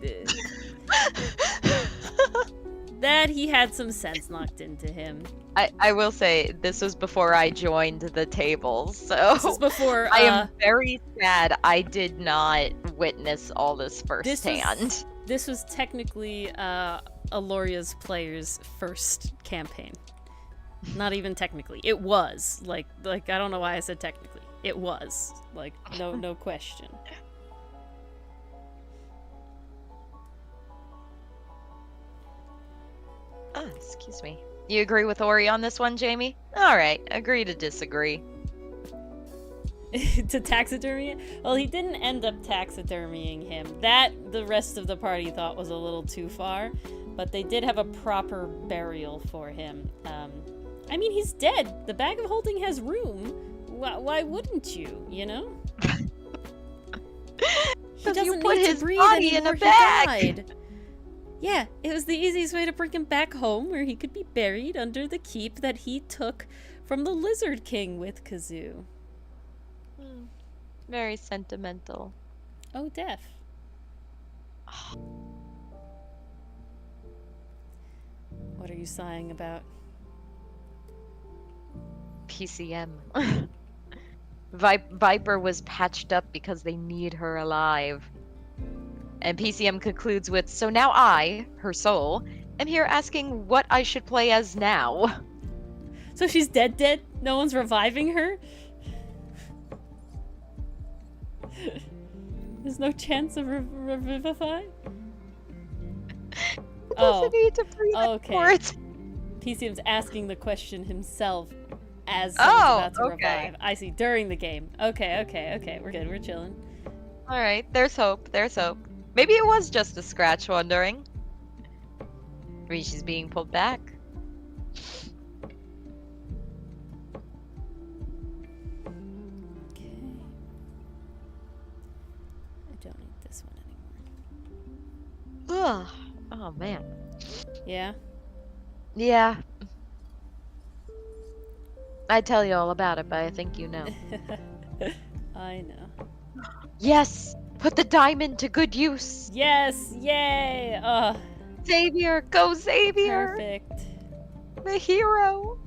That he had some sense knocked into him. I will say, this was before I joined the table, so This is before, I am very sad I did not witness all this This firsthand. this was technically Aloria's player's first campaign. Not even technically. It was. Like I don't know why I said technically. It was. Like, no question. Oh, excuse me. You agree with Ori on this one, Jamie? Alright, agree to disagree. To taxidermy it? Well, he didn't end up taxidermying him. That the rest of the party thought was a little too far, but they did have a proper burial for him. I mean, he's dead. The bag of holding has room. Why wouldn't you? You know? He doesn't need to breathe anymore. He died. Yeah, it was the easiest way to bring him back home, where he could be buried under the keep that he took from the Lizard King with Kazoo. Very sentimental. Oh, Def. What are you sighing about? PCM. Viper was patched up because they need her alive. And PCM concludes with, so now I, her soul, am here asking what I should play as now. So she's dead? No one's reviving her? There's no chance of revivify? Doesn't need to breathe okay. PCM's asking the question himself as someone's about to revive. I see, during the game. Okay. We're good, we're chilling. Alright, there's hope. Maybe it was just a scratch wandering. Maybe she's being pulled back. Okay. I don't need this one anymore. Ugh. Oh, man. Yeah? Yeah. I'd tell you all about it, but I think you know. I know. Yes! Put the diamond to good use! Yes! Yay! Xavier! Go Xavier! Perfect. The hero!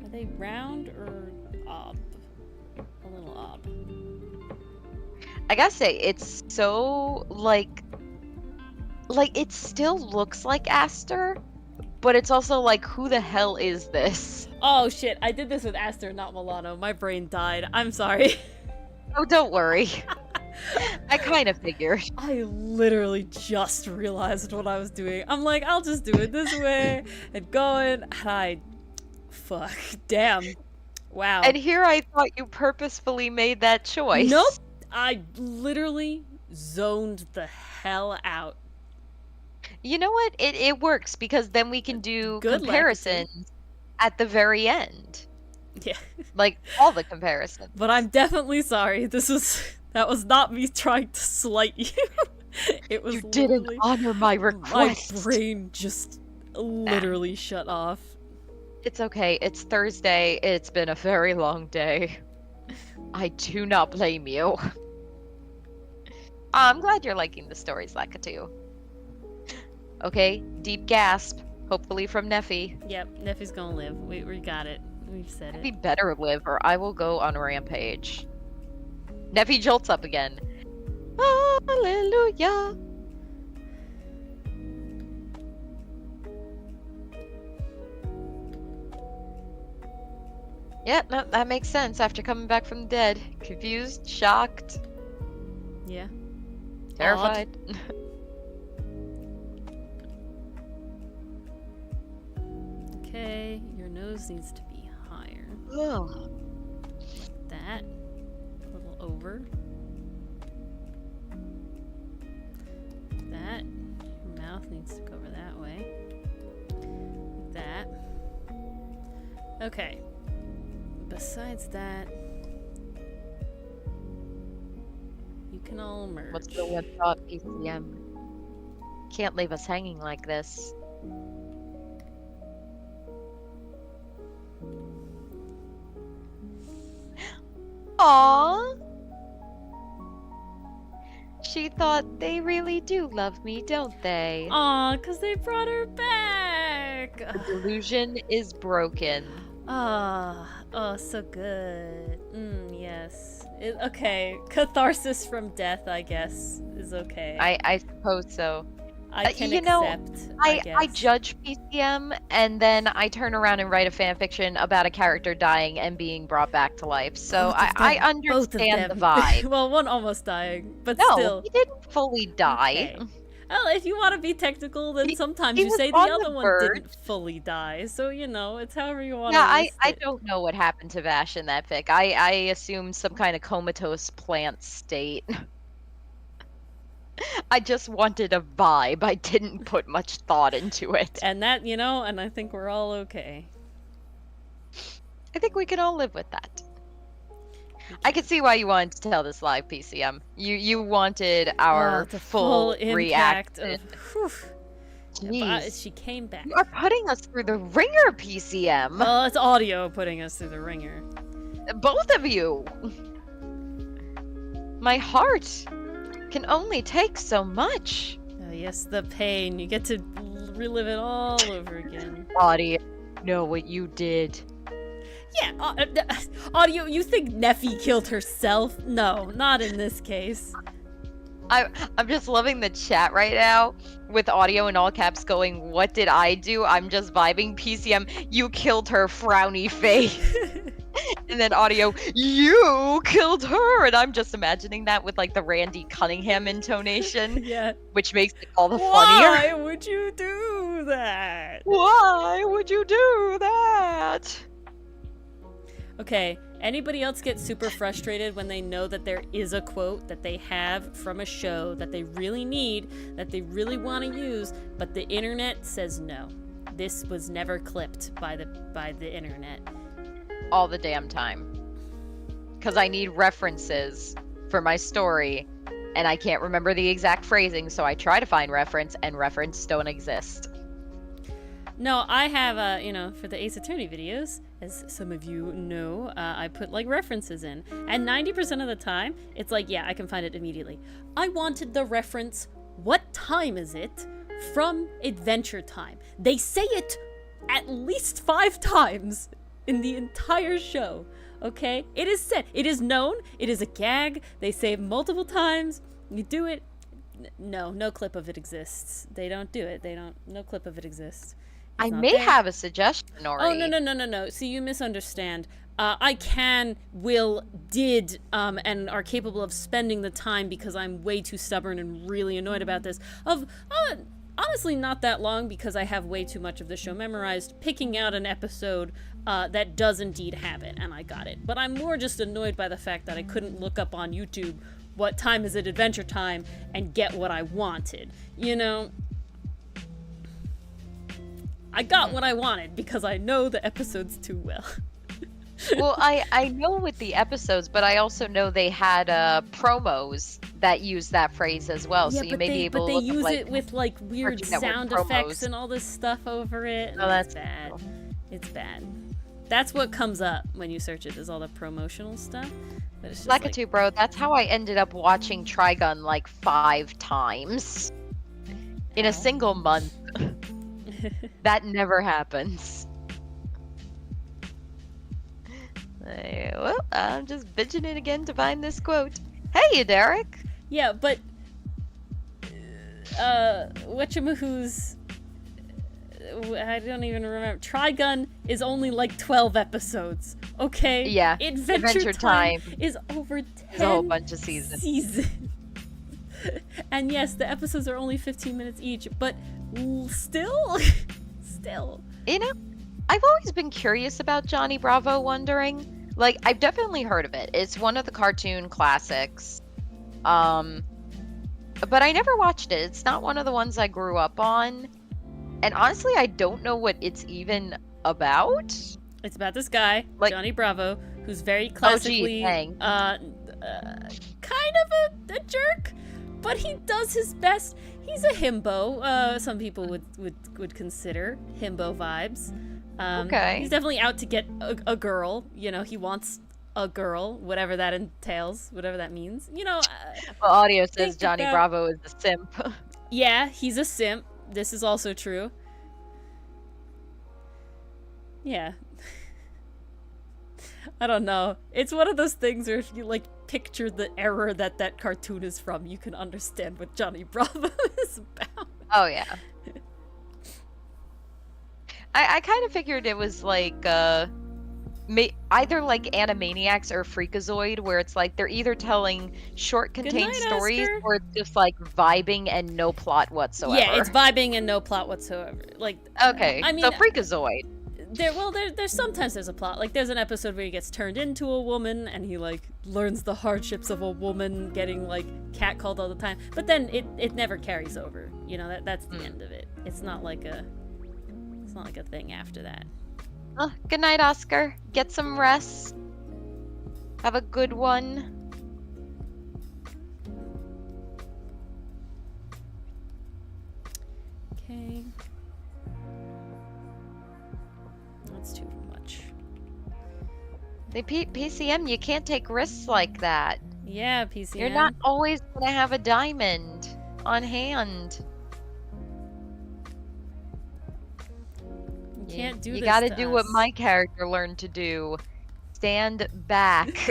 Are they round or ob? A little ob. I gotta say, it's so, like, it still looks like Aster, but it's also like, who the hell is this? Oh shit, I did this with Aster, not Milano. My brain died. I'm sorry. Oh, don't worry. I kind of figured. I literally just realized what I was doing. I'm like, I'll just do it this way and going, and fuck, damn. Wow. And here I thought you purposefully made that choice. Nope. I literally zoned the hell out. You know what? It works, because then we can do Good comparisons at the very end. Yeah. Like, all the comparisons. But I'm definitely sorry. That was not me trying to slight you. It was You didn't honor my request. My brain just literally shut off. It's okay. It's Thursday. It's been a very long day. I do not blame you. I'm glad you're liking the stories, Lakitu. Okay, deep gasp. Hopefully from Neffy. Yep, Neffy's gonna live. We got it. We've said it. Neffy better live, or I will go on a rampage. Neffy jolts up again. Hallelujah. Yeah, no, that makes sense after coming back from the dead. Confused, shocked. Yeah. Terrified. Okay, your nose needs to be higher. Ugh. That. A little over. That. Your mouth needs to go over that way. Like that. Okay. Besides that, you can all merge. What's the one thought, PCM? Can't leave us hanging like this. Aww. She thought they really do love me, don't they? Aw, because they brought her back. The delusion is broken. Oh, so good. Yes. Okay, catharsis from death, I guess, is okay. I suppose so. I can accept. I judge PCM, and then I turn around and write a fan fiction about a character dying and being brought back to life. So I understand the vibe. Well, one almost dying, but no, still. He didn't fully die. Okay. Well, if you want to be technical, then sometimes you say the other one didn't fully die. So, it's however you want to list I it. don't know what happened to Vash in that fic. I assume some kind of comatose plant state. I just wanted a vibe. I didn't put much thought into it. And that, and I think we're all okay. I think we can all live with that. I can see why you wanted to tell this live, PCM. You wanted our full reaction. She came back. You are putting us through the ringer, PCM. Well, it's audio putting us through the ringer. Both of you. My heart can only take so much. Oh, yes, the pain. You get to relive it all over again. Audio, know what you did. Yeah, Audio, you think Neffy killed herself? No, not in this case. I'm just loving the chat right now with Audio in all caps going, what did I do? I'm just vibing. PCM, you killed her, frowny face. And then Audio, you killed her. And I'm just imagining that with like the Randy Cunningham intonation. Yeah. Which makes it all the funnier. Why would you do that? Why would you do that? Okay, anybody else get super frustrated when they know that there is a quote that they have from a show that they really need, that they really want to use, but the internet says no. This was never clipped by the internet. All the damn time. Because I need references for my story, and I can't remember the exact phrasing, so I try to find reference, and reference don't exist. No, I have, for the Ace Attorney videos, as some of you know, I put, references in. And 90% of the time, it's like, yeah, I can find it immediately. I wanted the reference, what time is it, from Adventure Time. They say it at least 5 times in the entire show, okay? It is said. It is known. It is a gag. They say it multiple times. You do it. No clip of it exists. They don't do it. No clip of it exists. I may have a suggestion, Ori. Oh, no. See, you misunderstand. I can, will, did, and are capable of spending the time because I'm way too stubborn and really annoyed about this. Honestly, not that long because I have way too much of the show memorized, picking out an episode that does indeed have it, and I got it. But I'm more just annoyed by the fact that I couldn't look up on YouTube what time is it Adventure Time and get what I wanted, I got what I wanted because I know the episodes too well. Well, I know with the episodes, but I also know they had promos that use that phrase as well. Yeah, so you may be able to look use up, it with weird sound effects and all this stuff over it. Oh, that's bad. Cool. It's bad. That's what comes up when you search it, is all the promotional stuff. But it's just Lakitu, bro, that's how I ended up watching Trigun 5 times in a single month. That never happens. Well, I'm just bitching it again to find this quote. Hey, Derek. Yeah, but whatchamahoo's, I don't even remember. Trigun is only 12 episodes. Okay. Yeah. Adventure Time is over 10. There's a whole bunch of seasons. And yes, the episodes are only 15 minutes each, but still. I've always been curious about Johnny Bravo Wondering. I've definitely heard of it. It's one of the cartoon classics. But I never watched it. It's not one of the ones I grew up on. And honestly, I don't know what it's even about. It's about this guy, Johnny Bravo, who's very classically kind of a jerk, but he does his best. He's a himbo. Some people would consider himbo vibes. Okay. He's definitely out to get a girl. He wants a girl, whatever that entails, whatever that means. You know, Well, audio says think Johnny about- Bravo is a simp. yeah, he's a simp. This is also true. Yeah. I don't know. It's one of those things where if you like picture the era that that cartoon is from, you can understand what Johnny Bravo is about. Oh yeah. I kind of figured it was like either like Animaniacs or Freakazoid, where it's like they're either telling short contained night, stories Oscar. or it's just like vibing and no plot whatsoever. Yeah, it's vibing and no plot whatsoever. Like, okay. I mean, so Freakazoid. There's sometimes there's a plot. Like, there's an episode where he gets turned into a woman and he like learns the hardships of a woman getting like catcalled all the time. But then it never carries over. You know, that's the end of it. It's not like a thing after that. Oh, good night, Oscar. Get some rest. Have a good one. Okay. That's too much. The PCM, you can't take risks like that. Yeah, PCM. You're not always gonna have a diamond on hand. You can't do this. You gotta to do us. what my character learned to do. Stand back.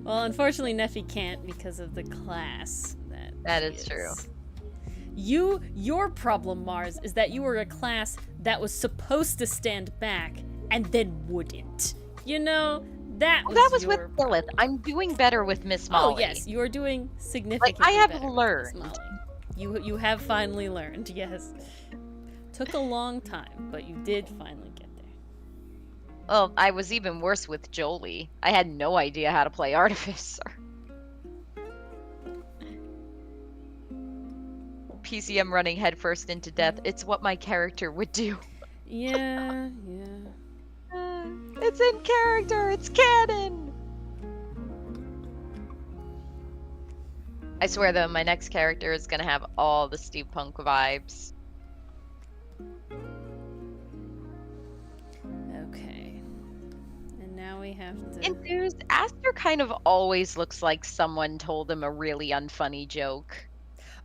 Well, unfortunately, Neffy can't because of the class That she is true. Your problem, Mars, is that you were a class that was supposed to stand back and then wouldn't. You know, that was with your Lilith. I'm doing better with Miss Molly. Oh yes, you are doing significantly I have better with learned. Miss Molly. You have finally learned. Yes, took a long time, but you did finally get there. Well, I was even worse with Jolie. I had no idea how to play Artificer. PCM running headfirst into death. It's what my character would do. Yeah. It's in character. It's canon. I swear though, my next character is gonna have all the steampunk vibes. Okay. And now we have to. Enthused, Aster kind of always looks like someone told him a really unfunny joke.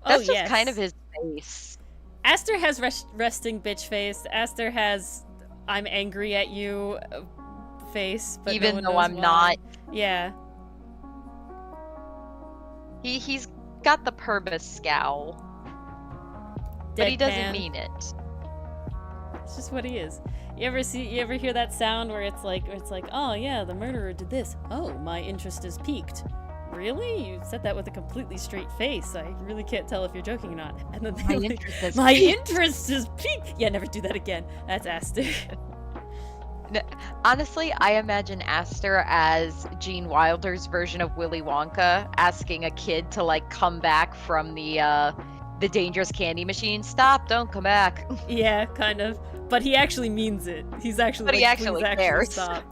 That's just yes. kind of his face. Aster has resting bitch face. Aster has I'm angry at you face, but Even no one though knows I'm why. not. Yeah. He's got the Purvis scowl. But he doesn't Deadpan. mean it. It's just what he is. You ever hear that sound where it's like, oh yeah, the murderer did this. Oh, my interest is piqued. Really? You said that with a completely straight face. I really can't tell if you're joking or not. And then My like, interest is my piqued." interest is piqued. Yeah, never do that again. That's Aster. Honestly, I imagine Aster as Gene Wilder's version of Willy Wonka, asking a kid to like come back from the dangerous candy machine. Stop! Don't come back. Yeah, kind of. But he actually means it. He's actually. But he like, actually "Please cares." Stop.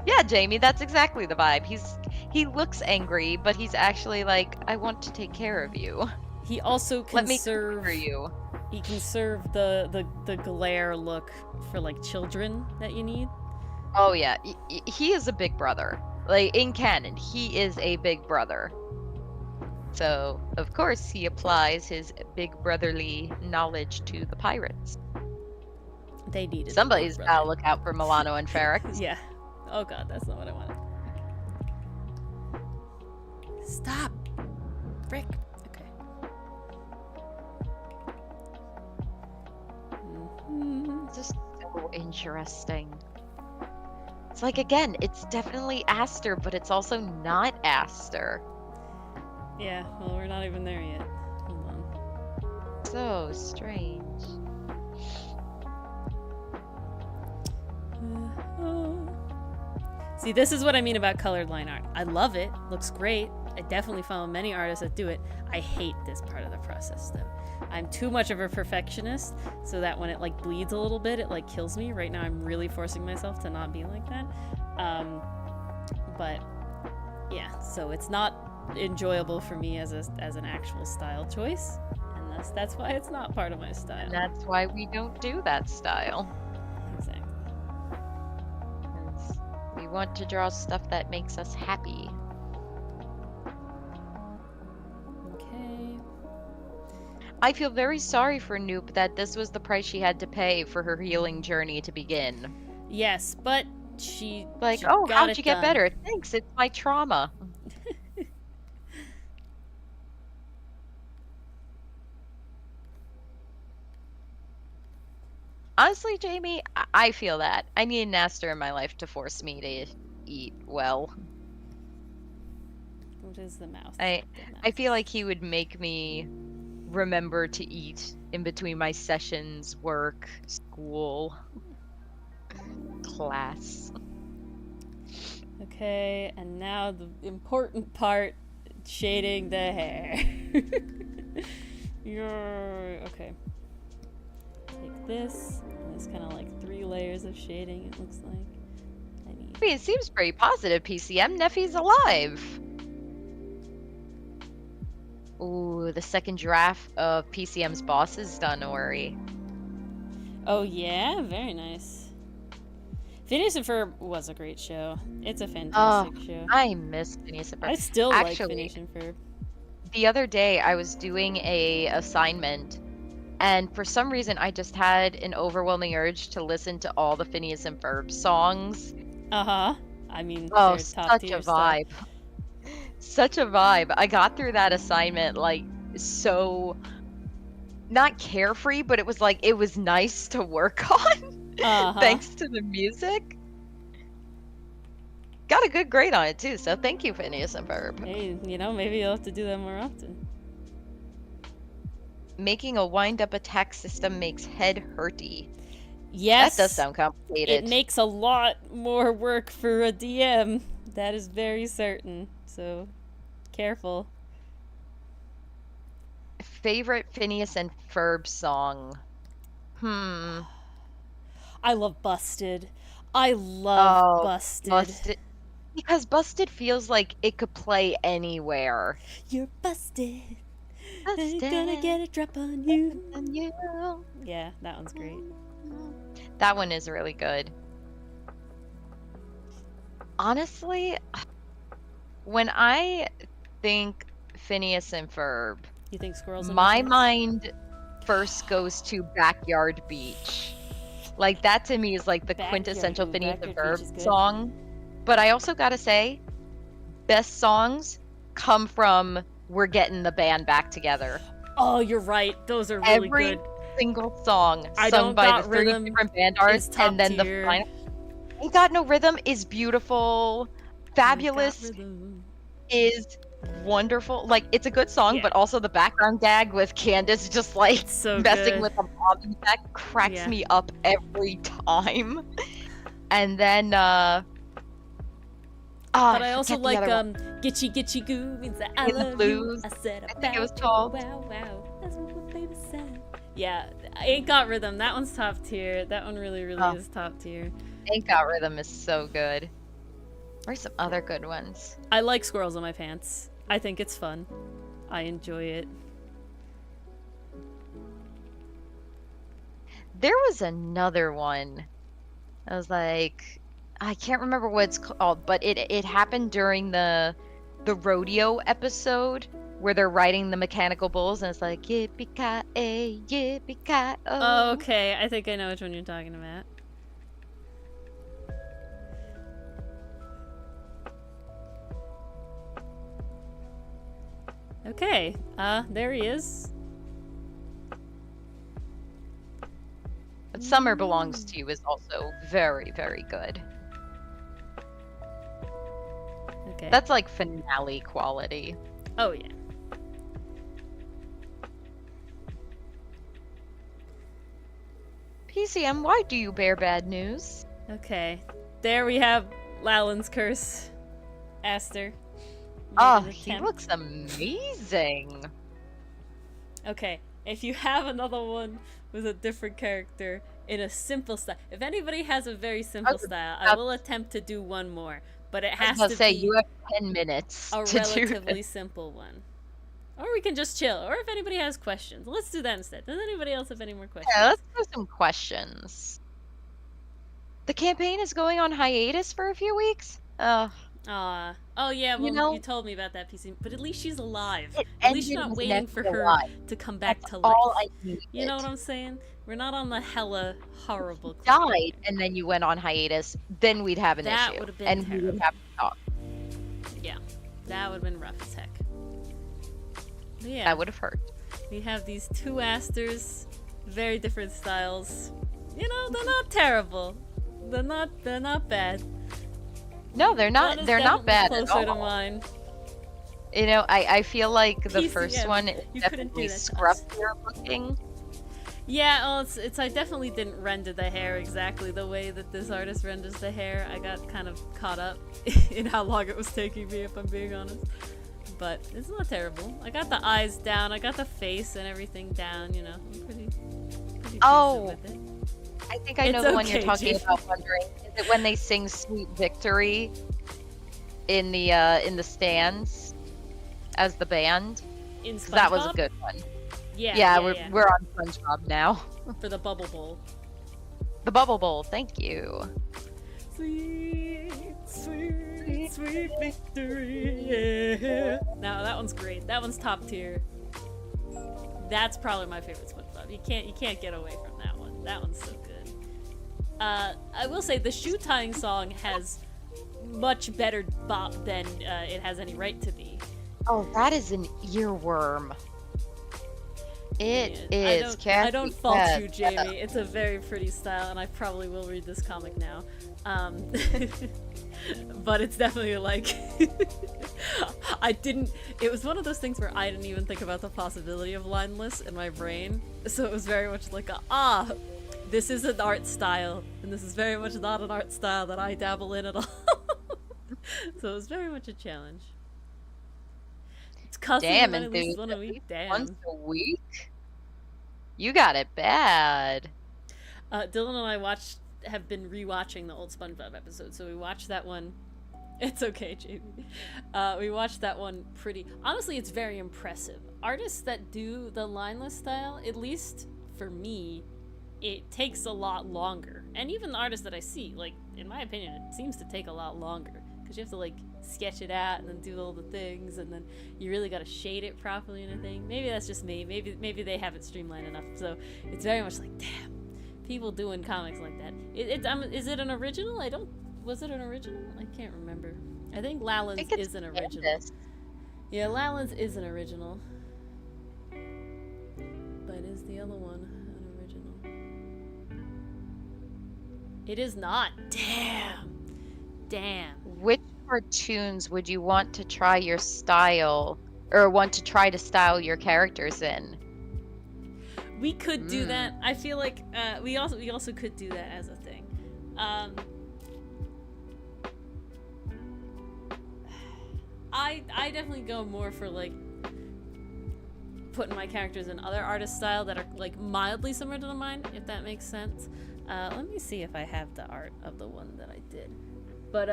Yeah, Jamie, that's exactly the vibe. He looks angry, but he's actually like, I want to take care of you. He also can Let me serve. for you. He can serve the glare look for like children that you need. Oh yeah, he is a big brother. Like in canon, he is a big brother. So of course he applies his big brotherly knowledge to the pirates. They needed. Somebody's a big gotta brother. look out for Milano and Ferrex. Yeah. Oh god, that's not what I wanted. Stop. Frick. Okay. It's just so interesting. It's like, again, it's definitely Aster, but it's also not Aster. Yeah. Well, we're not even there yet. Hold on. So strange. See, this is what I mean about colored line art. I love it. Looks great. I definitely follow many artists that do it. I hate this part of the process, though. I'm too much of a perfectionist, so that when it like bleeds a little bit, it like kills me. Right now, I'm really forcing myself to not be like that. But yeah, so it's not enjoyable for me as an actual style choice, and that's why it's not part of my style. And that's why we don't do that style. Exactly. 'Cause we We want to draw stuff that makes us happy. Okay. I feel very sorry for Noop that this was the price she had to pay for her healing journey to begin. Yes, but she Like, she oh, got how'd it you get done. better? Thanks, it's my trauma. Honestly, Jamie, I feel that. I need an Aster in my life to force me to eat well. What is the mouth? I feel like he would make me remember to eat in between my sessions, work, school, class. Okay, and now the important part, shading the hair. Okay. Take this. There's kind of like 3 layers of shading, it looks like. I mean, it seems pretty positive, PCM. Neffy's alive. Ooh, the second draft of PCM's boss is done, Ori. Oh yeah? Very nice. Phineas and Ferb was a great show. It's a fantastic show. I miss Phineas and Ferb. I still like Phineas and Ferb. The other day, I was doing a assignment, and for some reason, I just had an overwhelming urge to listen to all the Phineas and Ferb songs. Uh-huh. I mean, oh, such a vibe. Stuff. Such a vibe. I got through that assignment, like, so... not carefree, but it was like, it was nice to work on. Thanks to the music. Got a good grade on it, too, so thank you, Phineas and Ferb. Hey, you know, maybe you'll have to do that more often. Making a wind-up attack system makes head hurty. Yes. That does sound complicated. It makes a lot more work for a DM. That is very certain. So, careful. Favorite Phineas and Ferb song? I love Busted. I love Busted. Because Busted feels like it could play anywhere. You're busted. I'm gonna get a drop on you. Yeah, that one's great. That one is really good. Honestly, when I think Phineas and Ferb, you think squirrels? My mind first goes to Backyard Beach. Like, that to me is like the quintessential Phineas and Ferb song. But I also gotta say, best songs come from We're Getting the Band Back Together. Oh, you're right. Those are really Every good. single song sung by the 3 different band artists, and then the final. Ain't Got No Rhythm is beautiful. Fabulous is wonderful. Like, it's a good song, but also the background gag with Candace just like so messing good. with the mom, that cracks me up every time. And then but I also like Gitchy Gitchy Goo means that I love you. I said I think it was called. Wow wow. That's what my baby said. Yeah, Ain't Got Rhythm. That one's top tier. That one really is top tier. Ain't Got Rhythm is so good. Where's some other good ones? I like Squirrels in My Pants. I think it's fun. I enjoy it. There was another one. I was like, I can't remember what it's called, but it happened during the rodeo episode where they're riding the mechanical bulls, and it's like, yippee-ki-yay, yippee-ki-oh. Oh, okay. I think I know which one you're talking about. Okay, there he is. But Summer Belongs to You is also very, very good. Okay. That's like finale quality. Oh, yeah. PCM, why do you bear bad news? Okay. There we have Lalan's curse. Aster. Oh, he looks amazing. Okay, if you have another one with a different character in a simple style, if anybody has a very simple style, I will attempt to do one more, but it has to be you have 10 minutes a to relatively simple one. Or we can just chill, or if anybody has questions, let's do that instead. Does anybody else have any more questions? Yeah, let's do some questions. The campaign is going on hiatus for a few weeks. Oh yeah, You well you know, told me about that PC, but at least she's alive. it At least you're ended not with waiting for Nessie her alive. to come back That's to all life. I You know what needed. I'm saying? We're not on the hella horrible Died, cliffhanger. and then you went on hiatus, then we'd have an That issue, would have been and we would terrible. have to talk. Yeah, that would have been rough as heck. But yeah, That would have hurt. we have these two Asters, very different styles. You know, they're not terrible. They're not bad. No, they're One not. is They're not bad definitely at closer to all. mine. You know, I feel like the PCM, first one is you couldn't do definitely that to us. scruffier looking. Yeah, well, it's I definitely didn't render the hair exactly the way that this artist renders the hair. I got kind of caught up in how long it was taking me, if I'm being honest. But it's not terrible. I got the eyes down, I got the face and everything down, you know. I'm pretty decent with it. I think I know It's the one you're okay, talking Jamie. about. Wondering, is it when they sing "Sweet Victory" in the stands as the band? In 'Cause that was a SpongeBob? good one. Yeah, We're on SpongeBob now. for the bubble bowl. The Bubble Bowl. Thank you. Sweet, sweet, sweet victory, yeah. Now that one's great. That one's top tier. That's probably my favorite SpongeBob. You can't get away from that one. That one's so good. I will say the shoe tying song has much better bop than it has any right to be. Oh, that is an earworm. It Yeah, is. I don't fault Cassie you, Cat. Jamie. It's a very pretty style, and I probably will read this comic now. But it's definitely like it was one of those things where I didn't even think about the possibility of lineless in my brain. So it was very much like this is an art style, and this is very much not an art style that I dabble in at all. So it was very much a challenge. It's cussing Damn, at least enthusiast. one a week. Damn. Once a week? You got it bad. Dylan and I have been rewatching the old SpongeBob episode, so we watched that one. It's okay, Jamie. We watched that one honestly, it's very impressive. Artists that do the lineless style, at least for me, it takes a lot longer. And even the artists that I see, like, in my opinion, it seems to take a lot longer. Because you have to, like, sketch it out and then do all the things, and then you really gotta shade it properly and everything. Maybe that's just me. Maybe they have it streamlined enough. So it's very much like, damn, people doing comics like that. Is it an original? Was it an original? I can't remember. I think Lalan's is an original. Candace. Yeah, Lalan's is an original. But is the other one an original? It is not. Damn. Which cartoons would you want to try your style, or want to try to style your characters in? We could do that. I feel like we also could do that as a thing. I definitely go more for like putting my characters in other artist style that are like mildly similar to mine, if that makes sense. Let me see if I have the art of the one that I did. But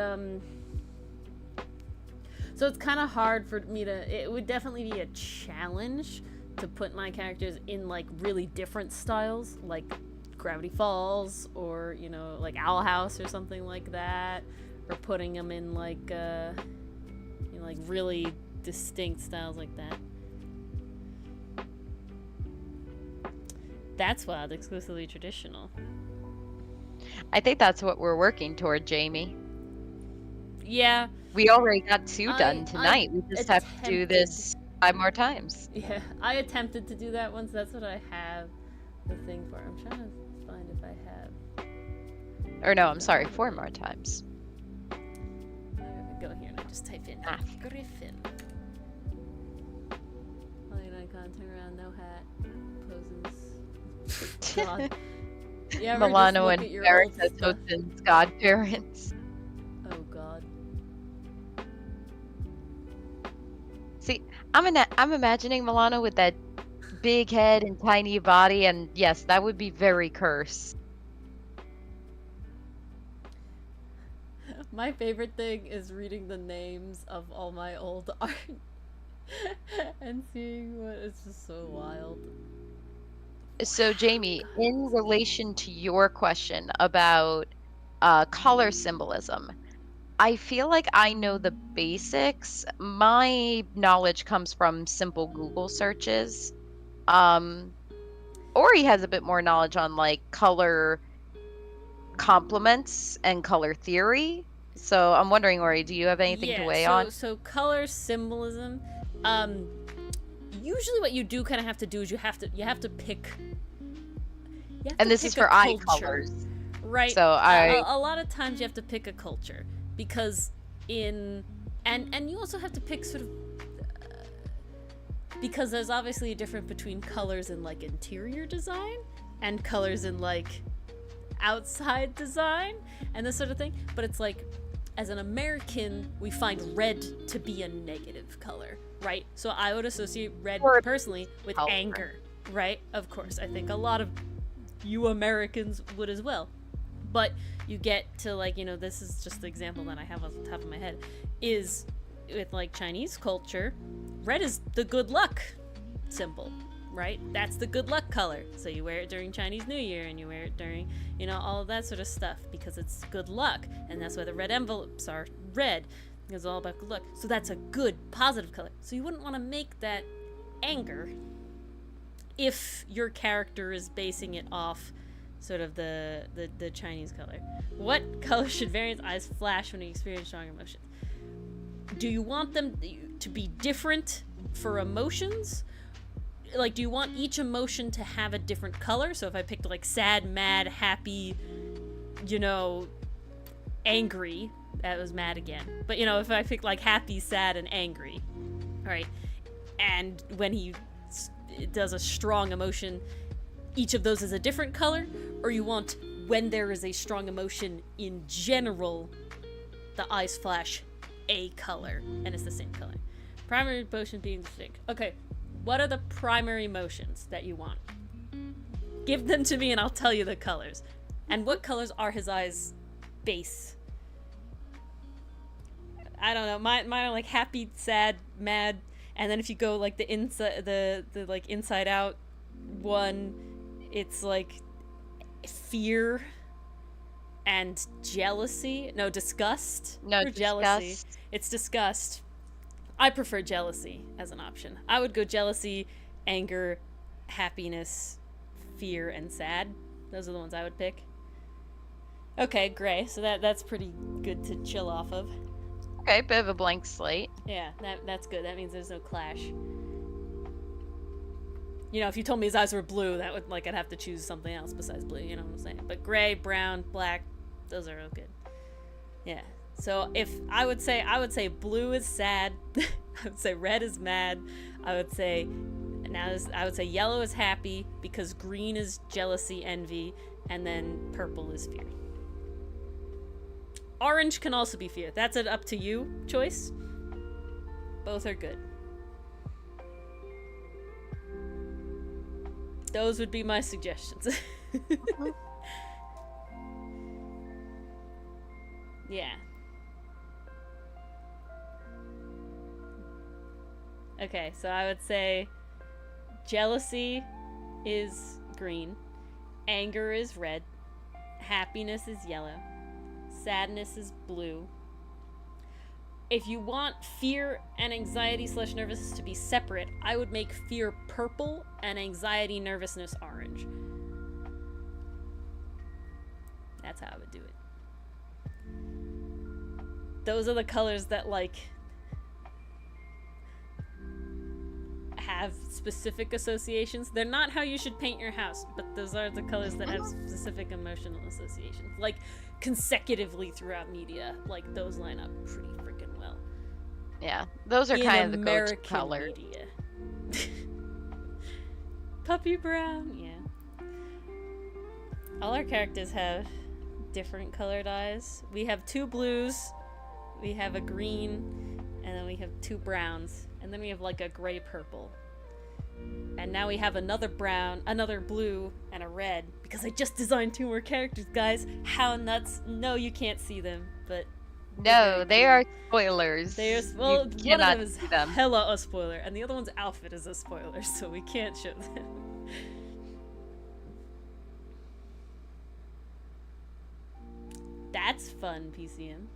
so it's kind of hard for me to. It would definitely be a challenge to put my characters in like really different styles, like Gravity Falls, or like Owl House or something like that, or putting them in like like really distinct styles like that. That's wild, exclusively traditional. I think that's what we're working toward, Jamie. Yeah. We already got 2 done tonight. We just have to do this 5 more times. Yeah, I attempted to do that once. That's what I have the thing for. I'm trying to find if I have. Or no, I'm sorry, 4 more times. I go here and I just type in Griffin. Light icon, turn around, no hat, poses. God. You ever Milano just look and at your Eric old as stuff? Hoton's godparents. Oh God. See, I'm imagining Milano with that big head and tiny body, and yes, that would be very cursed. My favorite thing is reading the names of all my old art and seeing what it's just so wild. So, Jamie, in relation to your question about color symbolism. I feel like I know the basics. My knowledge comes from simple Google searches. Ori has a bit more knowledge on like color complements and color theory. So I'm wondering, Ori, do you have anything to weigh on? So color symbolism. Usually, what you do kind of have to do is you have to pick. And this is for eye colors, right? So a lot of times you have to pick a culture because and you also have to pick sort of because there's obviously a difference between colors in like interior design and colors in like outside design and this sort of thing. But it's like, as an American, we find red to be a negative color, right? So I would associate red personally with anger, right? Of course, I think a lot of you Americans would as well. But you get to like, you know, this is just the example that I have off the top of my head, is with like Chinese culture, red is the good luck symbol, right? That's the good luck color. So you wear it during Chinese New Year and you wear it during, you know, all of that sort of stuff because it's good luck. And that's why the red envelopes are red. It's all about good luck. So that's a good, positive color. So you wouldn't want to make that anger if your character is basing it off sort of the Chinese color. What color should variants' eyes flash when you experience strong emotions? Do you want them to be different for emotions? Like, do you want each emotion to have a different color? So if I picked like sad, mad, happy, you know, angry, that was mad again. But you know, if I picked like happy, sad, and angry, all right, and when he does a strong emotion, each of those is a different color? Or you want, when there is a strong emotion in general, the eyes flash a color and it's the same color? Primary emotion being distinct. Okay, what are the primary emotions that you want? Give them to me and I'll tell you the colors. And what colors are his eyes base? I don't know. Mine are like happy, sad, mad, and then if you go like the inside, the like inside out one, it's like fear and jealousy. No, disgust. No, or jealousy. It's disgust. I prefer jealousy as an option. I would go jealousy, anger, happiness, fear, and sad. Those are the ones I would pick. Okay, gray. So that's pretty good to chill off of. Okay, bit of a blank slate. Yeah, that's good. That means there's no clash. You know, if you told me his eyes were blue, that would, like, I'd have to choose something else besides blue, you know what I'm saying? But gray, brown, black, those are all good. Yeah. So if I would say blue is sad, I would say red is mad, I would say yellow is happy, because green is jealousy, envy, and then purple is fear. Orange can also be fear. That's an up to you choice. Both are good. Those would be my suggestions. Yeah. Okay, so I would say jealousy is green, anger is red, happiness is yellow, sadness is blue. If you want fear and anxiety / nervousness to be separate, I would make fear purple and anxiety, nervousness orange. That's how I would do it. Those are the colors that, like, have specific associations. They're not how you should paint your house, but those are the colors that have specific emotional associations. Like, consecutively throughout media, like, those line up pretty freaking well. Yeah, those are kind of the American go-to color. Media. Puppy brown, yeah. All our characters have different colored eyes. We have 2 blues, we have a green, and then we have 2 browns, and then we have like a gray purple. And now we have another brown, another blue, and a red, because I just designed 2 more characters, guys. How nuts. No, you can't see them, but no, they are spoilers. they are, well, You one of cannot them is see them. hella a spoiler, and the other one's outfit is a spoiler, so we can't show them. That's fun, PCM.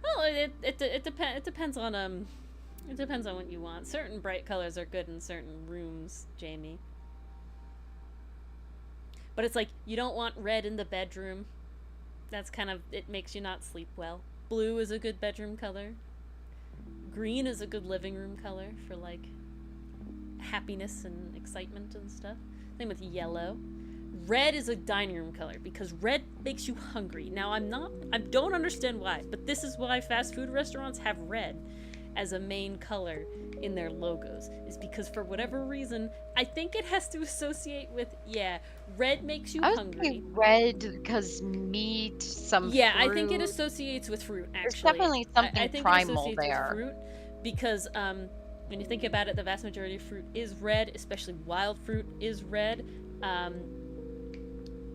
Well, it depends on it depends on what you want. Certain bright colors are good in certain rooms, Jamie. But it's like you don't want red in the bedroom. That's kind of, it makes you not sleep well. Blue is a good bedroom color. Green is a good living room color for like happiness and excitement and stuff. Same with yellow. Red is a dining room color because red makes you hungry. Now I don't understand why, but this is why fast food restaurants have red as a main color in their logos, is because for whatever reason, I think it has to associate with, red makes you hungry. Red because meat, some fruit. I think it associates with fruit, actually. There's definitely something I think primal it associates there. with fruit because when you think about it, the vast majority of fruit is red, especially wild fruit is red.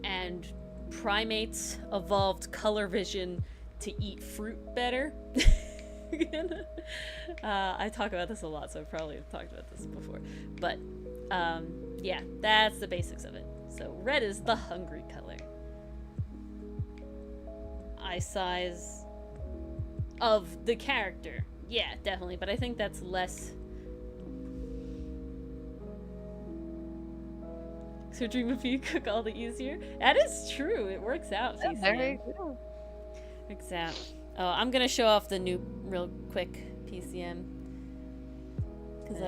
And primates evolved color vision to eat fruit better. I talk about this a lot, so I probably have talked about this before. But, yeah, that's the basics of it. So red is the hungry color. Eye size of the character. Yeah, definitely. But I think that's less... So dream if you cook all the easier. That is true. It works out. Yeah, very good. Works out. Oh, I'm gonna show off the new real quick PCM.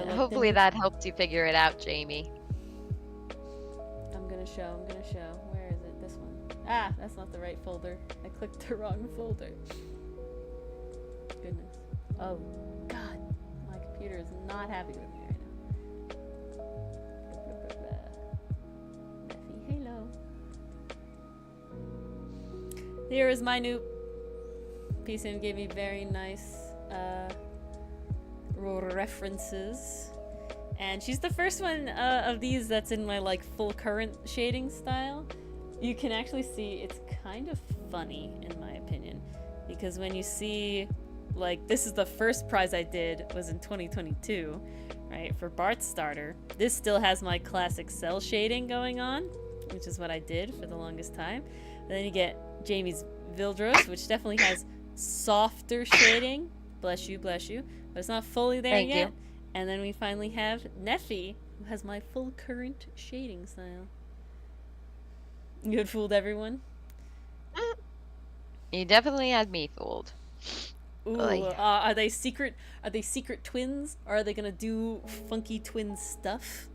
Hopefully that helps you figure it out, Jamie. I'm gonna show. Where is it? This one. Ah, that's not the right folder. I clicked the wrong folder. Goodness. Oh, God. My computer is not happy with me right now. Hello. Here is my new PCM. Gave me very nice references, and she's the first one of these that's in my like full current shading style. You can actually see it's kind of funny in my opinion, because when you see, like, this is the first prize I did was in 2022, right, for Bart's starter. This still has my classic cell shading going on, which is what I did for the longest time. And then you get Jamie's Vildros, which definitely has softer shading. Bless you, but it's not fully there Thank yet. you. And then we finally have Neffy, who has my full current shading style. You had fooled everyone? You definitely had me fooled. Ooh, are they secret twins? Or are they gonna do funky twin stuff?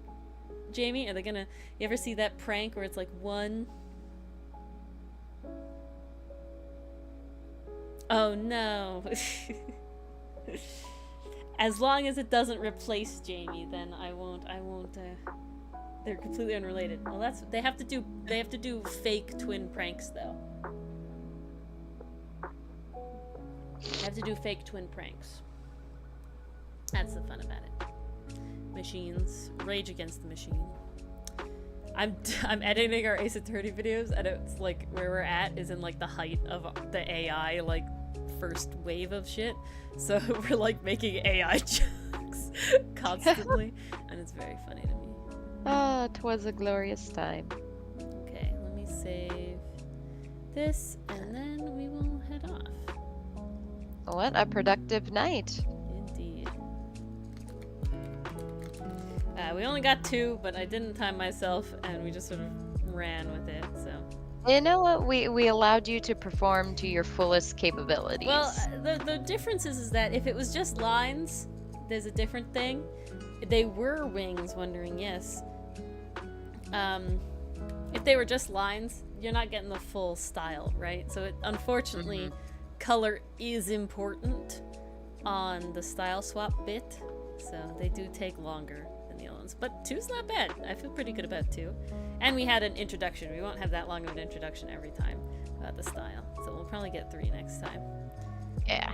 Jamie, are they gonna... You ever see that prank where it's like one... Oh no. As long as it doesn't replace Jamie, then I won't they're completely unrelated. Well, they have to do fake twin pranks though. They have to do fake twin pranks. That's the fun about it. Machines. Rage against the machine. I'm editing our Ace Attorney videos, and it's like where we're at is in like the height of the AI like first wave of shit. So we're like making AI jokes constantly, and it's very funny to me. Ah, 'twas a glorious time. Okay, let me save this, and then we will head off. What a productive night. Indeed. We only got 2, but I didn't time myself, and we just sort of ran with it, so... You know what? We allowed you to perform to your fullest capabilities. Well, the difference is that if it was just lines, there's a different thing. They were wings, wondering, yes. If they were just lines, you're not getting the full style, right? So unfortunately, color is important on the style swap bit, so they do take longer than the other ones. But 2's not bad. I feel pretty good about 2. And we had an introduction. We won't have that long of an introduction every time about the style. So we'll probably get 3 next time. Yeah.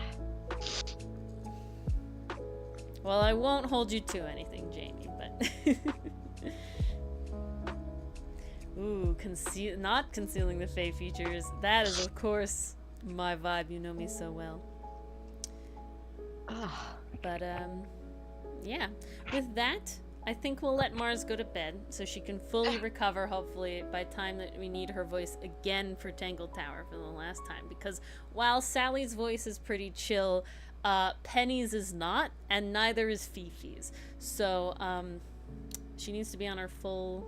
Well, I won't hold you to anything, Jamie, but... Ooh, not concealing the Fae features. That is, of course, my vibe. You know me so well. But, yeah. With that, I think we'll let Mars go to bed so she can fully recover, hopefully, by time that we need her voice again for Tangled Tower for the last time. Because while Sally's voice is pretty chill, Penny's is not, and neither is Fifi's. So, she needs to be on our full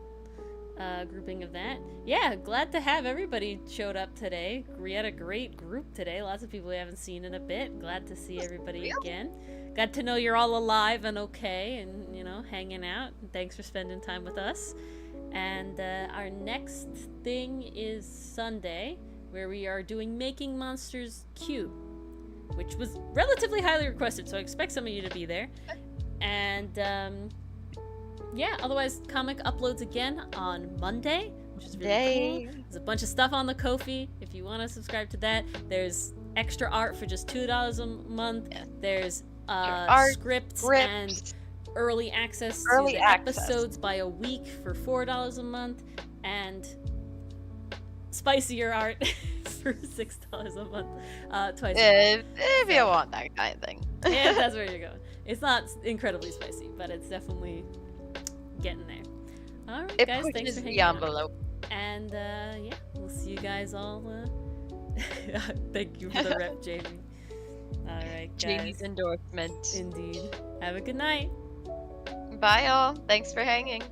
grouping of that. Yeah, glad to have everybody showed up today. We had a great group today. Lots of people we haven't seen in a bit. Glad to see everybody again. Got to know you're all alive and okay and, you know, hanging out. Thanks for spending time with us. And our next thing is Sunday, where we are doing Making Monsters Cube, which was relatively highly requested, so I expect some of you to be there. And yeah, otherwise, comic uploads again on Monday, which is really cool. There's a bunch of stuff on the Ko-fi if you want to subscribe to that. There's extra art for just $2 a month. Yeah. There's scripts and early access to the episodes by a week for $4 a month, and spicier art for $6 a month, twice a month. If you want that kind of thing. Yeah, that's where you're going. It's not incredibly spicy, but it's definitely getting there. All right, guys, thanks for hanging out. And yeah, we'll see you guys all. Thank you for the rep, Jamie. All right, guys. Jamie's endorsement. Indeed. Have a good night. Bye, all. Thanks for hanging.